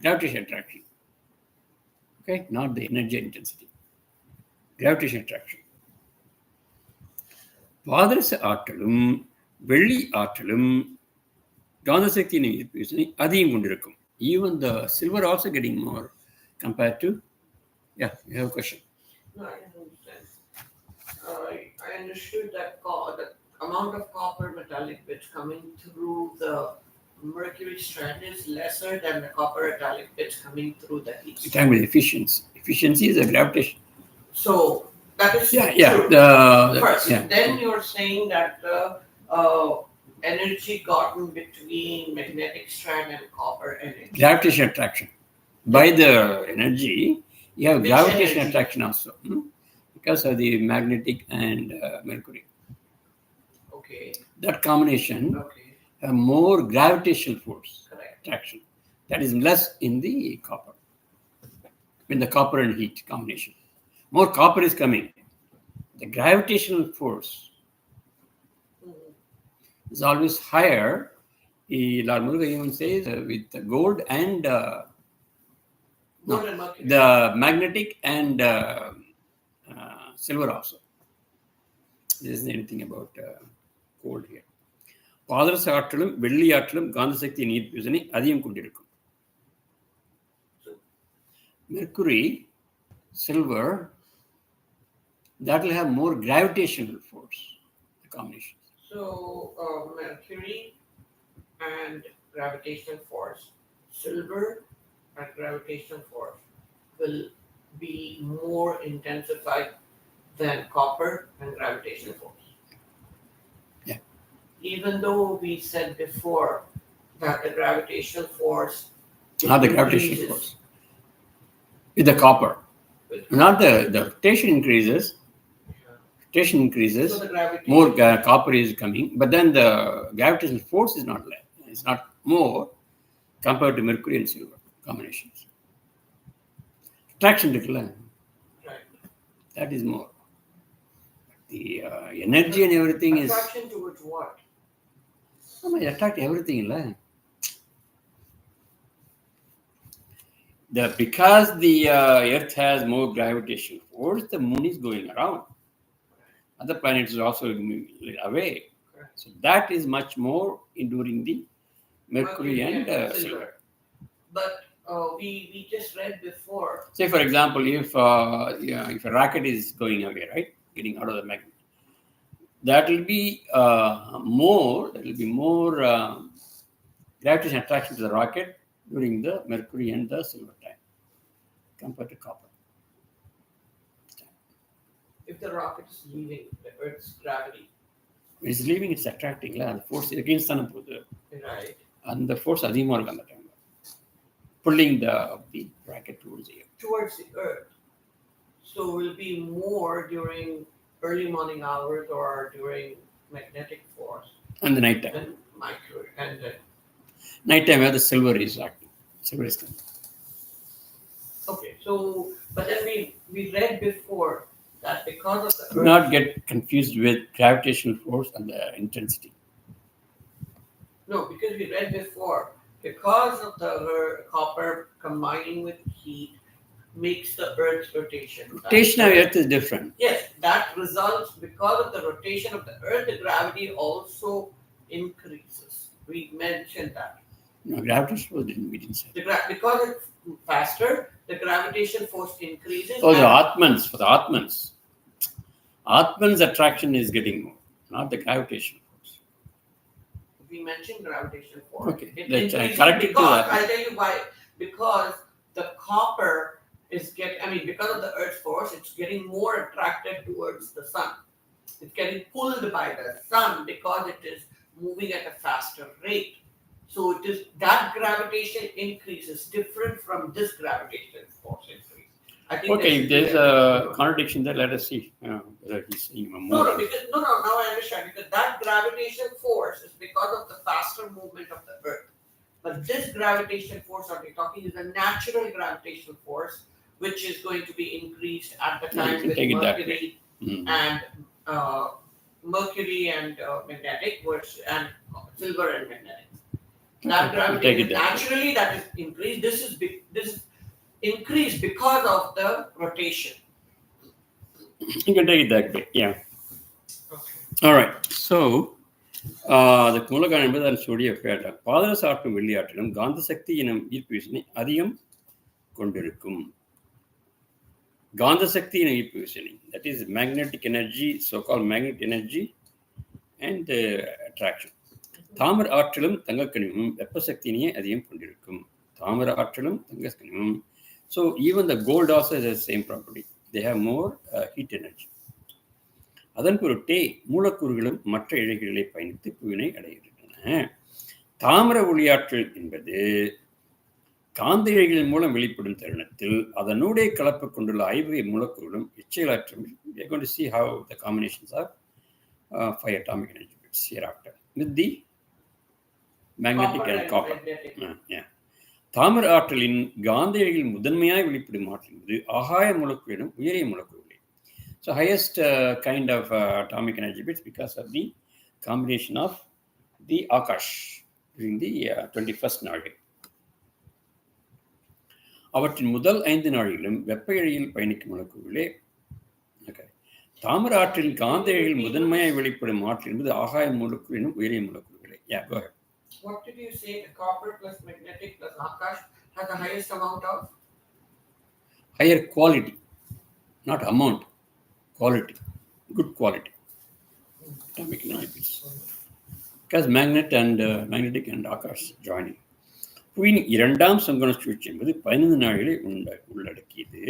gravitational attraction. Okay, not the energy intensity. Gravitational attraction. பாதரச ஆற்றலும் வெள்ளி ஆற்றலும் காந்த சக்தியின் ஈர்ப்பு விசை அதிகம் கொண்டிருக்கும். Even the silver also getting more compared to. Yeah, you have a question?
No, I didn't understand. I understood that the amount of copper metallic bits coming through the mercury strand is lesser than the copper metallic bits coming through the heat.
You're talking about efficiency. Efficiency is a gravitation.
So that is
Yeah.
true. First,
yeah.
Then you're saying that the energy gotten between magnetic strand and copper energy.
Gravitational attraction. By the energy, you have
Which
gravitational
energy?
attraction also. Because of the magnetic and mercury.
Okay.
That combination have more gravitational force.
Correct.
Attraction. That is less in the copper. In the copper and heat combination. More copper is coming. The gravitational force is always higher. Lord Muruga even says with the gold and the magnetic and silver also. There isn't anything about gold here. பாதரச ஆற்றலும் வெள்ளி ஆற்றலும் காந்த சக்தியின் ஈர்ப்பு விசை அதிகம் கொண்டிருக்கும். Mercury, silver, that will have more gravitational force, the combination.
So mercury and gravitational force, silver and gravitational force will be more intensified than copper and gravitational force.
Yeah.
Even though we said before that the gravitational force
Not the gravitational force. With the copper. Not the rotation increases. Rotation increases.
So the gravity
More copper is coming, but then the gravitational force is not less. It's not more compared to mercury and silver combinations. Attraction இருக்குல்ல,
right.
that is more. The energy and everything is.
Attraction towards what?
It attract everything, இல்ல. Because the Earth has more gravitational force, the moon is going around. Other planets are also moving away.
Correct.
So that is much more enduring the mercury and silver.
But we just read before.
Say, for example, if a rocket is going away, right, getting out of the magnet, that will be more. There will be more gravitational attraction to the rocket during the mercury and the silver time compared to copper.
If the rocket is leaving the Earth's gravity,
when it's leaving, it's attracting. The force against தானே போகுது.
right?
And the force அதிகமாக இருக்கும் அந்த டைம்ல, pulling the rocket towards the Earth.
Towards the Earth. So it will be more during early morning hours or during magnetic force.
And the night time.
And mercury and the
night time where the silver is active. Silver is coming.
Okay, so but then we read before that because of the
Do not get confused with gravitational force and the intensity.
No, because we read before, because of the copper combining with heat makes the Earth's rotation.
Rotation of Earth is different.
Yes, that results because of the rotation of the Earth, the gravity also increases. We mentioned that.
No, gravitational force we didn't say.
Because it's faster, the gravitation force increases.
Oh, the Atmans, for the Atmans. Atman's attraction is getting more, not the gravitational force.
We mentioned gravitational force.
Okay, let's correct it to that.
I'll tell you why. Because the copper is because of the Earth's force, it's getting more attracted towards the sun. It's getting pulled by the sun because it is moving at a faster rate. So it is that gravitation increase is different from this gravitation force increase. I think
okay, if there's a contradiction there, let us see whether he's saying more.
No, now I understand. Because that gravitation force is because of the faster movement of the Earth. But this gravitation force that we're talking is a natural gravitational force, which is going to be increased at the time with Mercury and magnetic, and silver and magnetic. That gravity naturally that is increased. This is increased because of the rotation.
You can take it that way, yeah.
Okay.
All right. So the மூலகானம் என்பது அதன் சோடிய batter பாதரச ஆற்றும் வெள்ளியாற்றிலும் காந்த சக்தி எனும் ஈர்ப்பு விசையை அதிகம் கொண்டிருக்கும். காந்த சக்தி எனும் ஈர்ப்பு விசை, that is magnetic energy, so-called magnetic energy and attraction. தாமிர ஆற்றலும் தங்கக்கனிமும் வெப்ப சக்தியினையே அதிகம் கொண்டிருக்கும். தாமிர ஆற்றலும் தங்கக்கனிமும். So even the gold also has the same property. They have more heat energy. அதன் பொருட்டே மூலக்கூறுகளும் மற்ற இழைகளை பயணித்து புவியினை அடைகின்றன. தாமிர ஒளியாற்றல் என்பது காந்த இழைகளின் மூலம் வெளிப்படும் தருணத்தில் அதனூடே கலப்பு கொண்டுள்ள ஐவகை மூலக்கூறுகளும் எச்சையாற்றல். We are going to see how the combinations are 5 atomic energy bits hereafter with the magnetic and copper. Yeah. தாமிர ஆற்றலின் காந்த இழைகளின் முதன்மையாய் வெளிப்படும் ஆற்றல் என்பது ஆகாய மூலக்கூறுகளும் உயரிய மூலக்கூறுகளே. So highest kind of atomic energy bits because of the combination of the Akash during the 21st நாழி. அவற்றின் முதல் 5 நாழிகளும் வெப்ப இழையில் பயணிக்கும் மூலக்கூறுகளே. தாமிர ஆற்றில் காந்த இழையில் முதன்மையாய் வெளிப்படும் ஆற்றல் என்பது ஆகாய மூலக்கூறுகளும் உயரிய மூலக்கூறுகளே. Yeah, go ahead.
What did you say? The copper plus magnetic plus Akash has the highest amount of?
Higher quality, not amount. Quality, good quality. Atomic energy. Because magnetic and Akash joining. புவியின் இரண்டாம் சங்கன சுழற்சி என்பது 15 நாழிகளை உள்ளடக்கியது.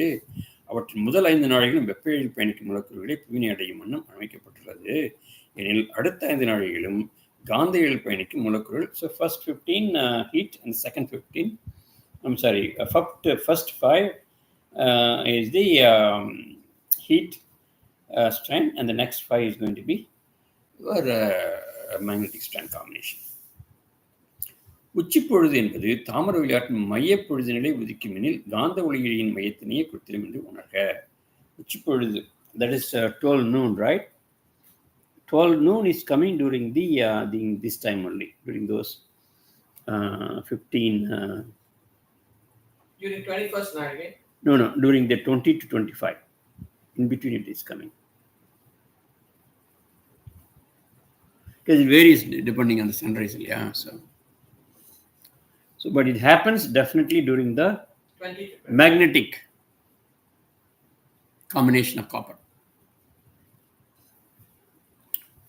அவற்றின் முதல் 5 நாழிகளும் வெப்ப எழில் பயணிக்கும் மூலக்கூறுகளை புவியினை அடையும் வண்ணம் அமைக்கப்பட்டுள்ளது. எனில் அடுத்த 5 நாழிகளும் காந்த எழில் பயணிக்கும் மூலக்கூறுகள். So first 15 heat and second 15, first 5 is the heat strand, and the next 5 is going to be your magnetic strand combination. உச்சிப்பொழுது என்பது தாமர விளையாட்டின் மையப்பொழுது நிலை உதிக்கும் எனில் காந்த ஒளியின் மையத்தினையே குறித்திடும் என்று உணர்க. உச்சிப்பொழுது, that is 12 noon, right? 12 noon is coming during this time only, during those 15
during 21st night again?
No, during the 20 to 25. In between it is coming. Because it varies depending on the sunrise, yeah. So, but it happens definitely during the magnetic combination of copper.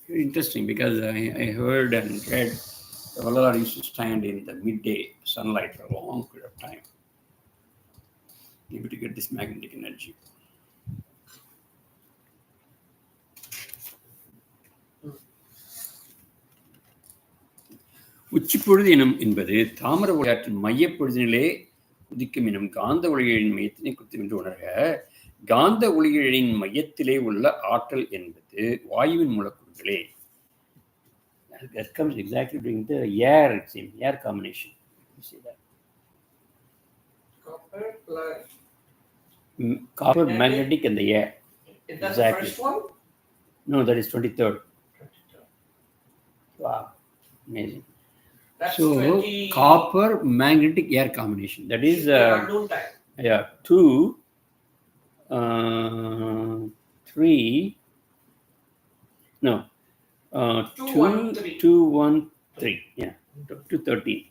Very interesting, because I heard and read the Vallar used to stand in the midday sunlight for a long period of time, able to get this magnetic energy. உச்சிப்பொழுது என்பது தாமர விளையாட்டின் மையப்பொழுதினிலே உதிக்கும் எனும் காந்த ஒளியின் மையத்தினை குறித்தும் என்று உணர்க. காந்த ஒளியின் மையத்திலே உள்ள ஆற்றல் என்பது வாயுவின் மூலக்கூறுகளே. That comes exactly during the air combination. You see that? Copper, magnetic, and the air.
Is that
exactly.
The first one?
No, that is 23rd. Wow, amazing.
That's
so
20...
copper, magnetic, air combination. That is 2, 3. No, 2, 1, 3. Yeah, 213.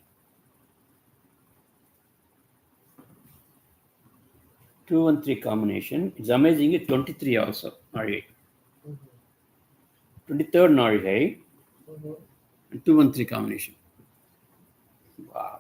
213 combination. It's amazing. 23 also. Narigai. 23rd Narigai. And 213 combination. Wow.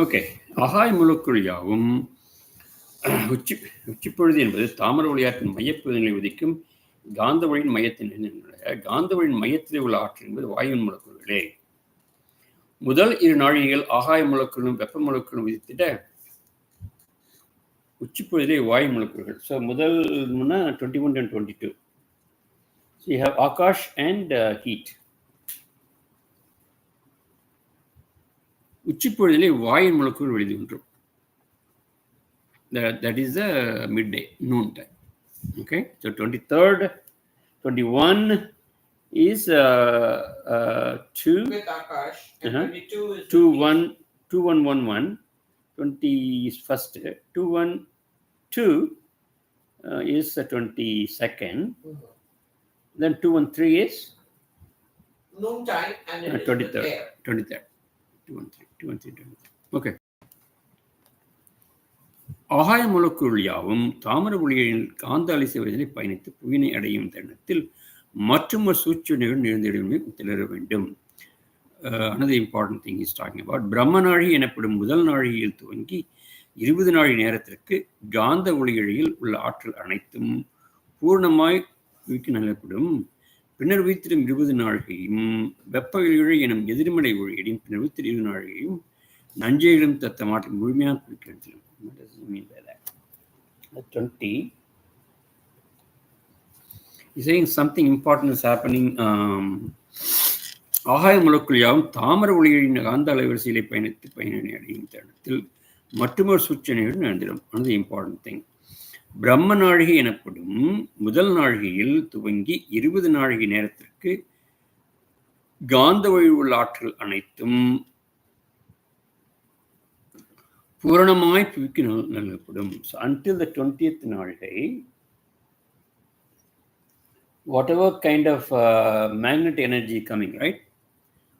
Okay, ஆகாய மூலக்கூறு யாவும் உச்சிப்பொழுது என்பது தாமர ஒளியாற்றின் மையப்பகுதிகளை உதிக்கும் காந்த ஒளியின் மையத்தின் காந்த ஒளியின் மையத்திலே உள்ள ஆற்றல் என்பது வாயுவின் மூலக்கூறுகளே. முதல் 2 நாழிகைகள் ஆகாய மூலக்கூறுகளும் வெப்ப மூலக்கூறுகளும் உதித்திட உச்சிப்பொழுதிலே வாயு மூலக்கூறுகள். ஸோ முதல் 21 and 22. So you have Akash and heat. உச்சிப்பொழுதிலே வாயின் மூலக்கூறு வெளிது ஒன்றும். That is the midday, noon time. Okay, so 23rd, 21 is 2
with Akash, and 22 is
2111. 20 is first. 212 is 22nd. Then 213 is
noon time, and it is
23rd.
air.
23rd. 213. Okay. ஆகாய மூலக்கூறு யாவும் தாமர ஒளியின் காந்த அலைசேவைகளை பயணித்து புவியினை அடையும் தருணத்தில் மற்றும் ஒரு சூழ்ச்சியுடன் நிகழ்ந்திடும் திளற வேண்டும். Another important thing is talking about பிரம்ம நாழி எனப்படும் முதல் நாழிகையில் துவங்கி 20 நாழி நேரத்திற்கு காந்த ஒளியிழையில் உள்ள ஆற்றல் அனைத்தும் பூர்ணமாய் நிலப்படும். பின்னர் உயிர்த்திடும் 20 நாழிகையும் வெப்ப இழை எனும் எதிர்மறை ஒளியடின் பின்னர் உயிர்த்திடும் 20 நாழிகையும் நஞ்சையிலும் தத்த மாற்றின் முழுமையான குறிக்கிறதிலும். What does it mean by that? 20. He's saying something important is happening. ஆகாய மூலக்கூறு யாவும் தாமர ஒளியின் காந்த அலைவரிசைகளை பயணித்து பயணி அடையும் தருணத்தில் மற்றொரு சூழ்ச்சியுடன் நடந்திடும். Another important thing. பிரம்ம நாழிகை எனப்படும் முதல் நாழிகையில் துவங்கி 20 நாழிகை நேரத்திற்கு காந்த ஒளி உள்ள ஆற்றல் அனைத்தும் பூரணமாய் தூக்கி நல்கப்படும். So until the 20th நாழிகை, whatever kind of magnet energy coming, right?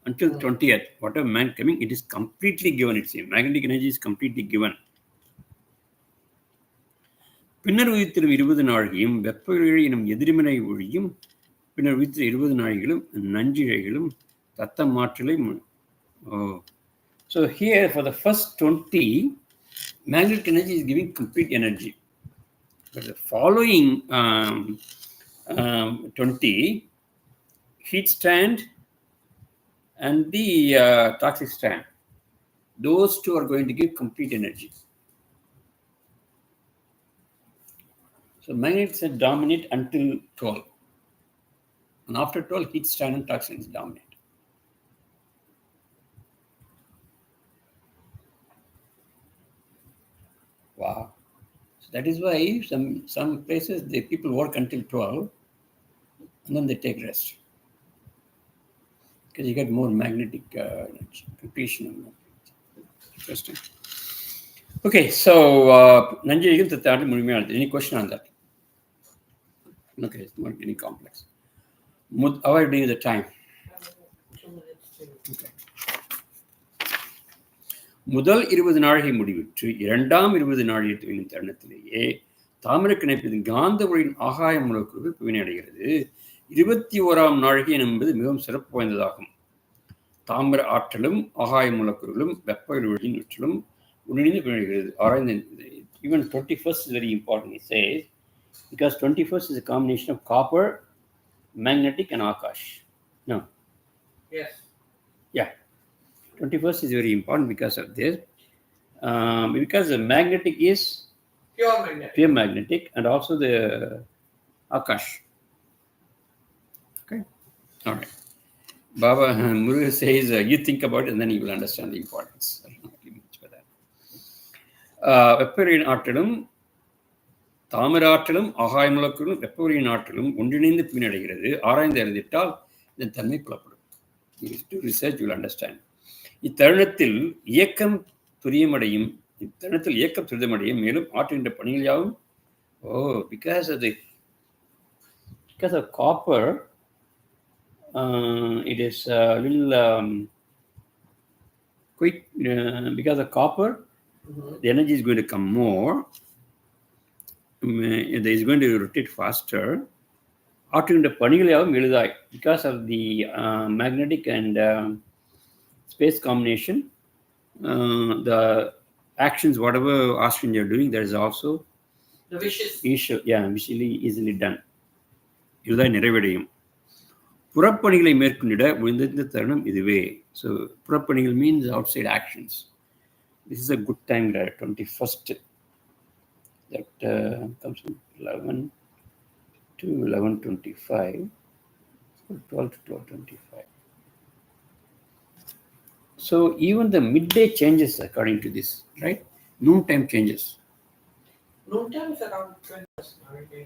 Until 20th, whatever man coming, it is completely given. It's magnetic energy is completely given. பின்னர் உயிர்த்திரும் 20 நாழிகையும் வெப்ப எனும் எதிர்மறை ஒழியும் பின்னர் உயிர்த்திரும் 20 நாழிகளும் நஞ்சிழைகளும் தத்த மாற்றலை. So here for the first 20, magnetic energy is giving complete energy. But the following 20, heat strand and the toxic strand, those two are going to give complete energy. So magnets dominate until 12. And after 12, heat strand and toxins dominate. Wow. So that is why some places the people work until 12 and then they take rest. Because you get more magnetic completion. Interesting. Okay, so any question on that? Okay, it's not any complex. How are you doing the time?
2 minutes.
Okay. முதல் 20 நாழிகை முடிவிற்று இரண்டாம் 20 நாழிகை துவங்கும் தருணத்திலேயே தாமிர கிணைப்பின் காந்த ஒளியின் ஆகாய மூலக்கூறுகள் பிரிவினையடைகிறது. 21ஆம் நாழிகை என்பது மிகவும் சிறப்பு வாய்ந்ததாகும். தாமிர ஆற்றலும் ஆகாய மூலக்கூறுகளும் வெப்ப ஒளியின் ஆற்றலும் உடனே பிரிவினைகிறது. Even 21st is very important, he says, because 21st is a combination of copper, magnetic and akash. No?
Yes.
Yeah. 21st is very important because of this. Because the magnetic is pure magnetic and also the akash. Okay? All right. Baba Muruga says, you think about it and then you will understand the importance. I don't know much for that. வெப்பொலியின் ஆற்றலும் தாமிர ஆற்றலும் ஆகாய மூலக்கூறுகளும் வெப்பொலியின் ஆற்றலும் ஒன்றிணைந்து பின்னடைகிறது. ஆராய்ந்து அறிந்திட்டால் இதன் தன்மை புலப்படும். To research, you will understand. இத்தருணத்தில் இயக்கம் துரியமடையும் மேலும் ஆற்றுகின்ற பணிகள் யாவும் because of copper, it is a little quick. Because of copper, the energy is going to come more. It is going to rotate faster. ஆற்றுகின்ற பணிகள் யாவும் எளிதாய் because of the magnetic and space combination, the actions, whatever Austrian you're doing, there is also
the wishes.
Easily done. இதுதான் நிறைவடையும். புறப்பணிகளை மேற்கொண்டிட முடிந்த தருணம் இதுவே. So புறப்பணிகள் means outside actions. This is a good time, 21st. That comes from 11 to 11:25, 12 to 12:25. So even the midday changes according to this, right? Noon time changes.
Noon time is around 20,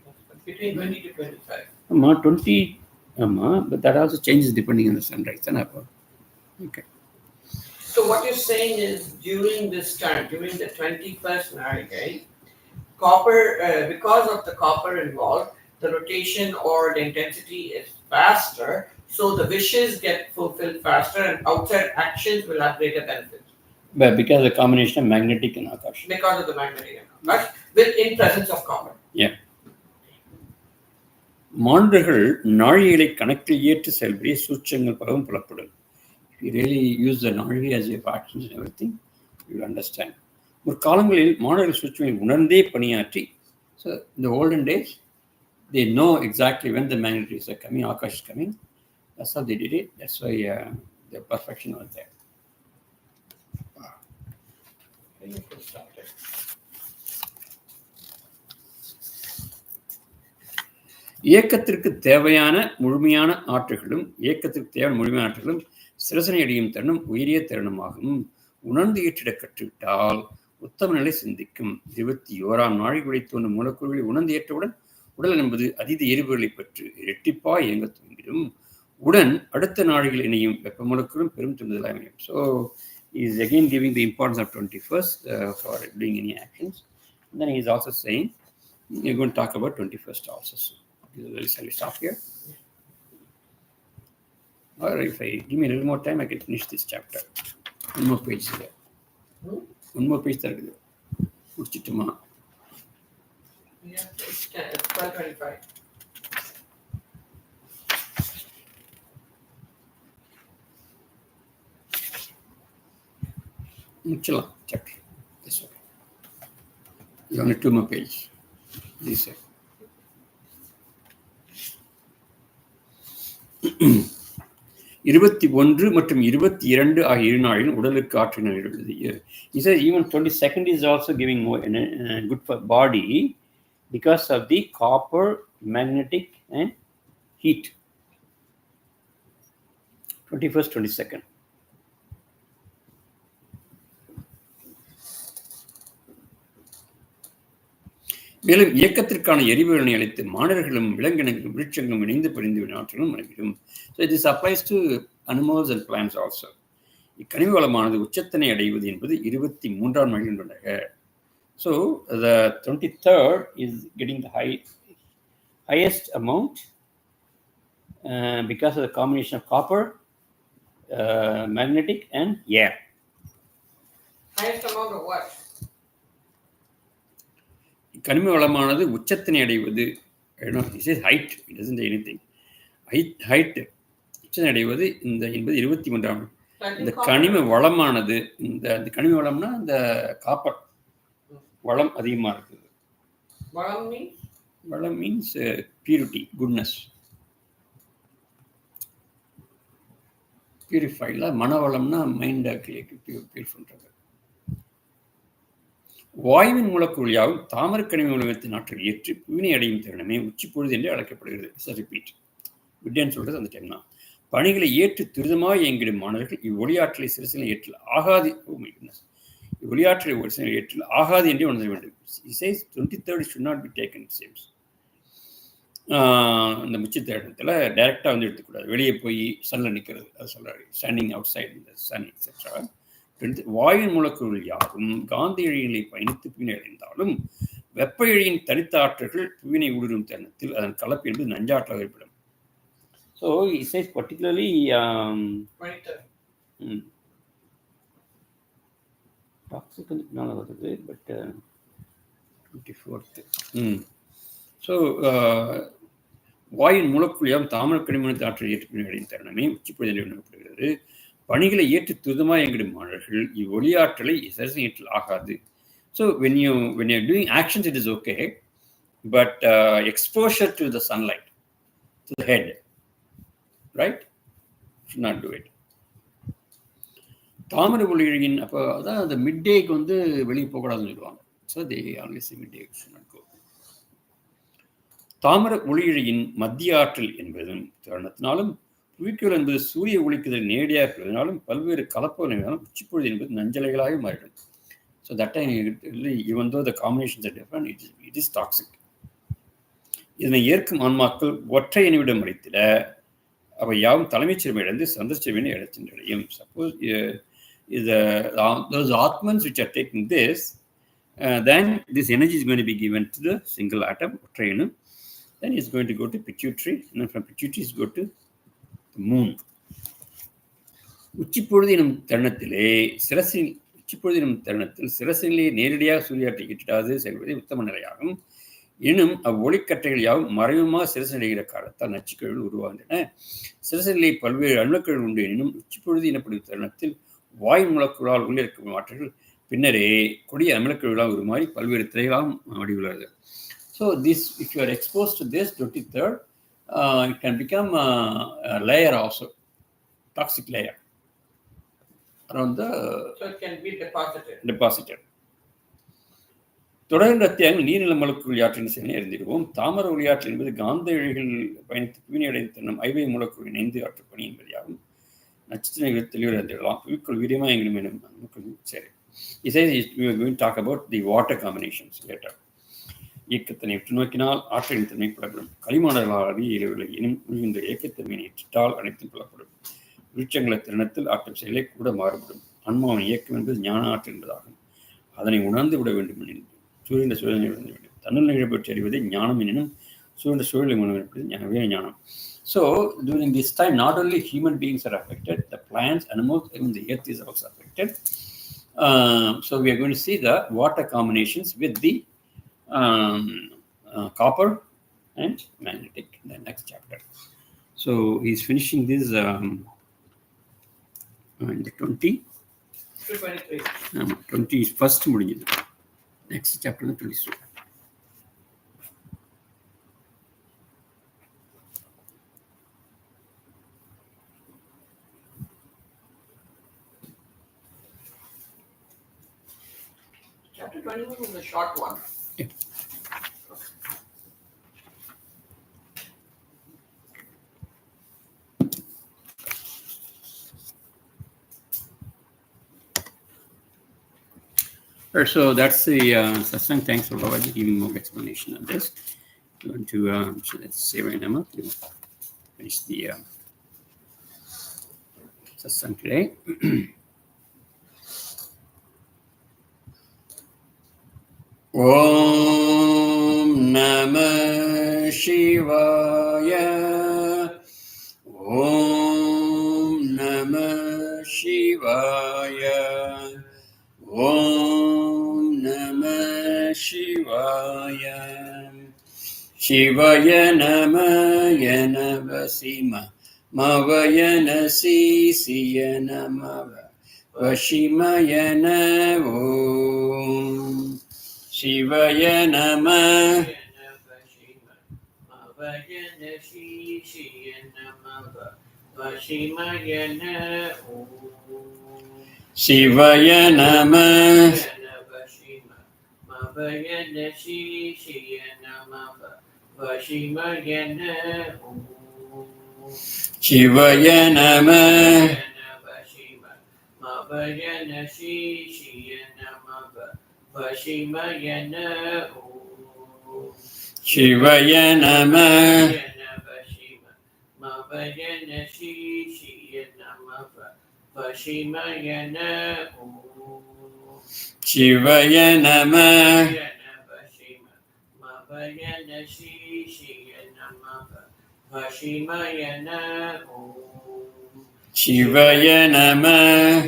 between 20 to 25.
20, but that also changes depending on the sunrise. Okay.
So what you're saying is during this time, during the 21st Narigay, copper, because of the copper involved, the rotation or the intensity is faster. So the wishes get fulfilled faster and outside actions will have greater benefits.
But because of the combination of magnetic and akash.
Because of the magnetic and akash, in presence of copper.
Yeah. மாண்டர்கள் நாழிகளை கணக்கில் ஏற்று செயல்படிய சூட்சங்கள் பலவும் புலப்படும். If you really use the நாழிகை as your actions and everything, you will understand. ஒரு காலங்களில் மாணவர்கள் சூட்சங்களை உணர்ந்தே பணியாற்றி, so in the olden days, they know exactly when the magnets are coming, akash is coming. That's how they did it. That's why the perfection was there. Wow. இயக்கத்திற்கு தேவையான முழுமையான ஆற்றல்களும் சிரசனை அடையும் தருணம் உயரிய தருணமாகும். உணர்ந்து ஏற்றிட கற்றுவிட்டால் உத்தம நிலை சிந்திக்கும். 21ஆம் நாழிகை தோன்றும் மூலக்கூறுகளை உணர்ந்து ஏற்றவுடன் உடல் என்பது அதீத எரிபொருளை பெற்று இரட்டிப்பாய் இயங்க துவங்கிடும். உடன் அடுத்த நாழிகள் இணையும் வெப்ப மூலக்கூறும் பெரும் தூண்டுதலாக அமையும். So He is again giving the importance of 21st for doing any actions. And then he is also saying, you're going to talk about 21st also. So, shall we stop here? Or if I give me a little more time, I can finish this chapter. One more page here. One more page there. முடிச்சிட்டுமா?
Yeah, it's 12:25.
முடிச்சலாம் chapter. This one. Only 2 more pages. This one. 21 மற்றும் 22 ஆகிய இரு நாளிலும் உடலுக்கு ஆற்றின உள்ளது. He says even 22nd is also giving more good for body because of the copper, magnetic and heat. 21st, 22nd. மேலும் இயக்கத்திற்கான எரிபொருளை அளித்து மாணவர்களும் விலங்கினங்களும் விருட்சங்களும் இணைந்து புரிந்து ஆற்றலும் மனைவிடும். So this applies to animals and plants also. இக்கனிம வளமானது உச்சத்தினை அடைவது என்பது 23ஆம் நாளில் உள்ளது. So the 23rd is getting the highest amount because of the combination of copper, magnetic and air.
Highest amount of what?
கனிம வளமானது உச்சத்தினை அடைவது. It says height. It doesn't say anything. Height உச்சத்தினை அடைவது இந்த என்பது 23ஆம். இந்த கனிம வளமானது இந்த கனிம வளம்னா இந்த காப்பர் வளம் அதிகமாக இருக்குது. வளம் மீன்ஸ் பியூரிட்டி, குட்னஸ், பியூரிஃபைல. மனவளம்னா மைண்டை பியூர் பண்ணுறது. வாயுவின் மூலக்கூறு யாவும் தாமர கனிம உலகத்தின் ஆற்றல் ஏற்று புவினை அடையும் தருணமே உச்சி பொழுது என்று அழைக்கப்படுகிறது. ரிப்பீட் விட்டேன்னு சொல்றது அந்த டைம் தான். பணிகளை ஏற்று துரிதமாக இயங்கிடும் மாணவர்கள் இவ்வொளியாற்றலை சிறுசில ஏற்றல் ஆகாது. இவ்வொளியாற்றலை ஒரு சில ஏற்றல் ஆகாது என்றே உணர வேண்டும். He says 23rd should not be taken, it seems. இந்த முச்சித்த இடத்துல டைரெக்டாக வந்து எடுத்துக்கூடாது. வெளியே போய் சன்னில் நிற்கிறது, அது சொல்கிறாரு. ஸ்டாண்டிங் அவுட் சைட் இந்த சன் எக்ஸெட்ரா. வாயுவின் மூலக்கூறுகள் யாவும் காந்த இழைகளை பயணித்து புவினை அடைந்தாலும் வெப்ப இழையின் தனித்த ஆற்றல்கள் புவினை ஊடுருவும் தருணத்தில் அதன் கலப்பு என்பது நஞ்சாற்றலாக ஏற்படும். So he says particularly toxic வந்து பின்னால் வருது. But 24th. ஸோ வாயின் மூலக்கூறு யாவும் தாமர கனிம ஆற்றல் ஏற்று புவினை அடையும் தருணமே உச்சி பொழுது எண்ணப்படுகிறது. பணிகளை ஏற்று துரிதமாக இயங்கிடும் மாணவர்கள் இவ்வொளியாற்றலை சரிசை ஏற்றல் ஆகாது. So when you're doing actions it is okay, but exposure to the sunlight, to the head, right, should not do it. தாமரை ஒளியின் அப்போ அதான் அந்த மிட் டேக்கு வந்து வெளியே போகக்கூடாதுன்னு சொல்லுவாங்க. So they always say mid day should not go. தாமர ஒளியின் மத்திய ஆற்றல் என்பதும் தருணத்தினாலும் புவிக்கோள் என்பது சூரிய ஒளிக்குதல் நேரடியாக இருப்பதனாலும் பல்வேறு கலப்பொருளாலும் உச்சிப்பொழுது என்பது நஞ்சலைகளாக மாறிடும். So that time even though the combinations are different, it is toxic. இதனை ஏற்கும் ஆன்மாக்கள் ஒற்றை இணைவிடம் அளித்திட அவை யாவும் தலைமைச் சிறுமை இழந்து சந்திரச்சிறுமையை இழச்சின்றடையும். Suppose those atmans which are taking this, then this energy is going to be given to the single atom, ஒற்றை இனம். Then it's going to go to pituitary, and then from pituitary is go to moon. உச்சிப்பொழுது எனும் தருணத்தில் சிரசிலே நேரடியாக சூரியாற்றை ஈட்டாது செல்வதே உத்தம நிலையாகும். எனும் அவ்வொளிக்கற்றைகள் யாவும் மறைமுகமாக சிரசு அடைகிற காலத்தால் நச்சுக்கழிவுகள் உருவாகின்றன. சிரசிலே பல்வேறு அணுக்கள் உண்டு எனினும் உச்சிப்பொழுது எனப்படும் தருணத்தில் வாயு மூலக்கூறால் உள்ளிருக்கும் ஆற்றல்கள் பின்னரே கொடிய அமிலக்கழிவுகளாக உருமாறி பல்வேறு திரைகளாகவும் வடிவுள்ளது. So this if you are expose to this 23rd, it can become a layer also, toxic layer around the.
So it can be
deposited. தொடர்ந்த அத்தியாயங்கள் நீர்நில மூலக்கூறு ஆற்றின் செயலை அறிந்திடுவோம். தாமர ஒளியாற்றல் என்பது காந்த இழைகள் பயணித்து புவினை அடைந்த தன்னம் ஐவை மூலக்கூறு இணைந்து ஆற்றல் பணி என்பதையாகும். நட்சத்திரங்களை தெளிவு அறிந்திடலாம். புவிக்குள் வீரியமாக எங்களும் எனும் சரி. He says we are going to talk about the water combinations later. இயக்கத்தினை உற்று நோக்கினால் ஆற்றலின் தன்மை புலப்படும். களிமாடர்களாக இயலவில்லை எனும் இந்த இயக்கத்தன்மையை ஏற்றிட்டால் அனைத்தும் புலப்படும். விருட்சங்களை திறனத்தில் ஆற்றல் செயலை கூட மாறுபடும். ஆன்மாவின் இயக்கம் என்பது ஞான ஆற்றல் என்பதாகும். அதனை உணர்ந்து விட வேண்டும் எனில் சூழ்ந்த சூழலை உணர்ந்து வேண்டும். தன்னுள் நிகழ்பற்றி அறிவதை ஞானம் எனினும் சூழ்ந்த சூழலை உணர்வது ஞானம். So during this time, not only human beings are affected, the plants, animals, even the earth is also affected. So we are going to see the water combinations with the copper and magnetic in the next chapter. So he's finishing this in the 20. 20 is first முடிஞ்சது. Next chapter 22.
Chapter 21 was a short one.
Yeah. So that's the Sathsang. Thanks for giving more explanation on this. We want to so let's say right now to finish the Sathsang today. Om Namah Shivaya. Om Namah Shivaya. Om Namah Shivaya. Shivaya Namaya Navasima Mavaya Nasisiya Namava Vashimaya Om Shivaya Namah Shivaya Namah Shivaya Namah Shivaya Namah Shivaya Namah Shivaya Namah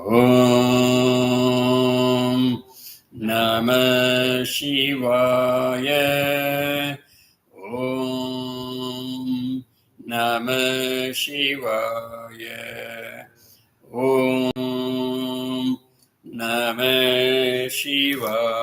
Om Namah Shivaya. Om Namah Shivaya. Om Namah Shivaya.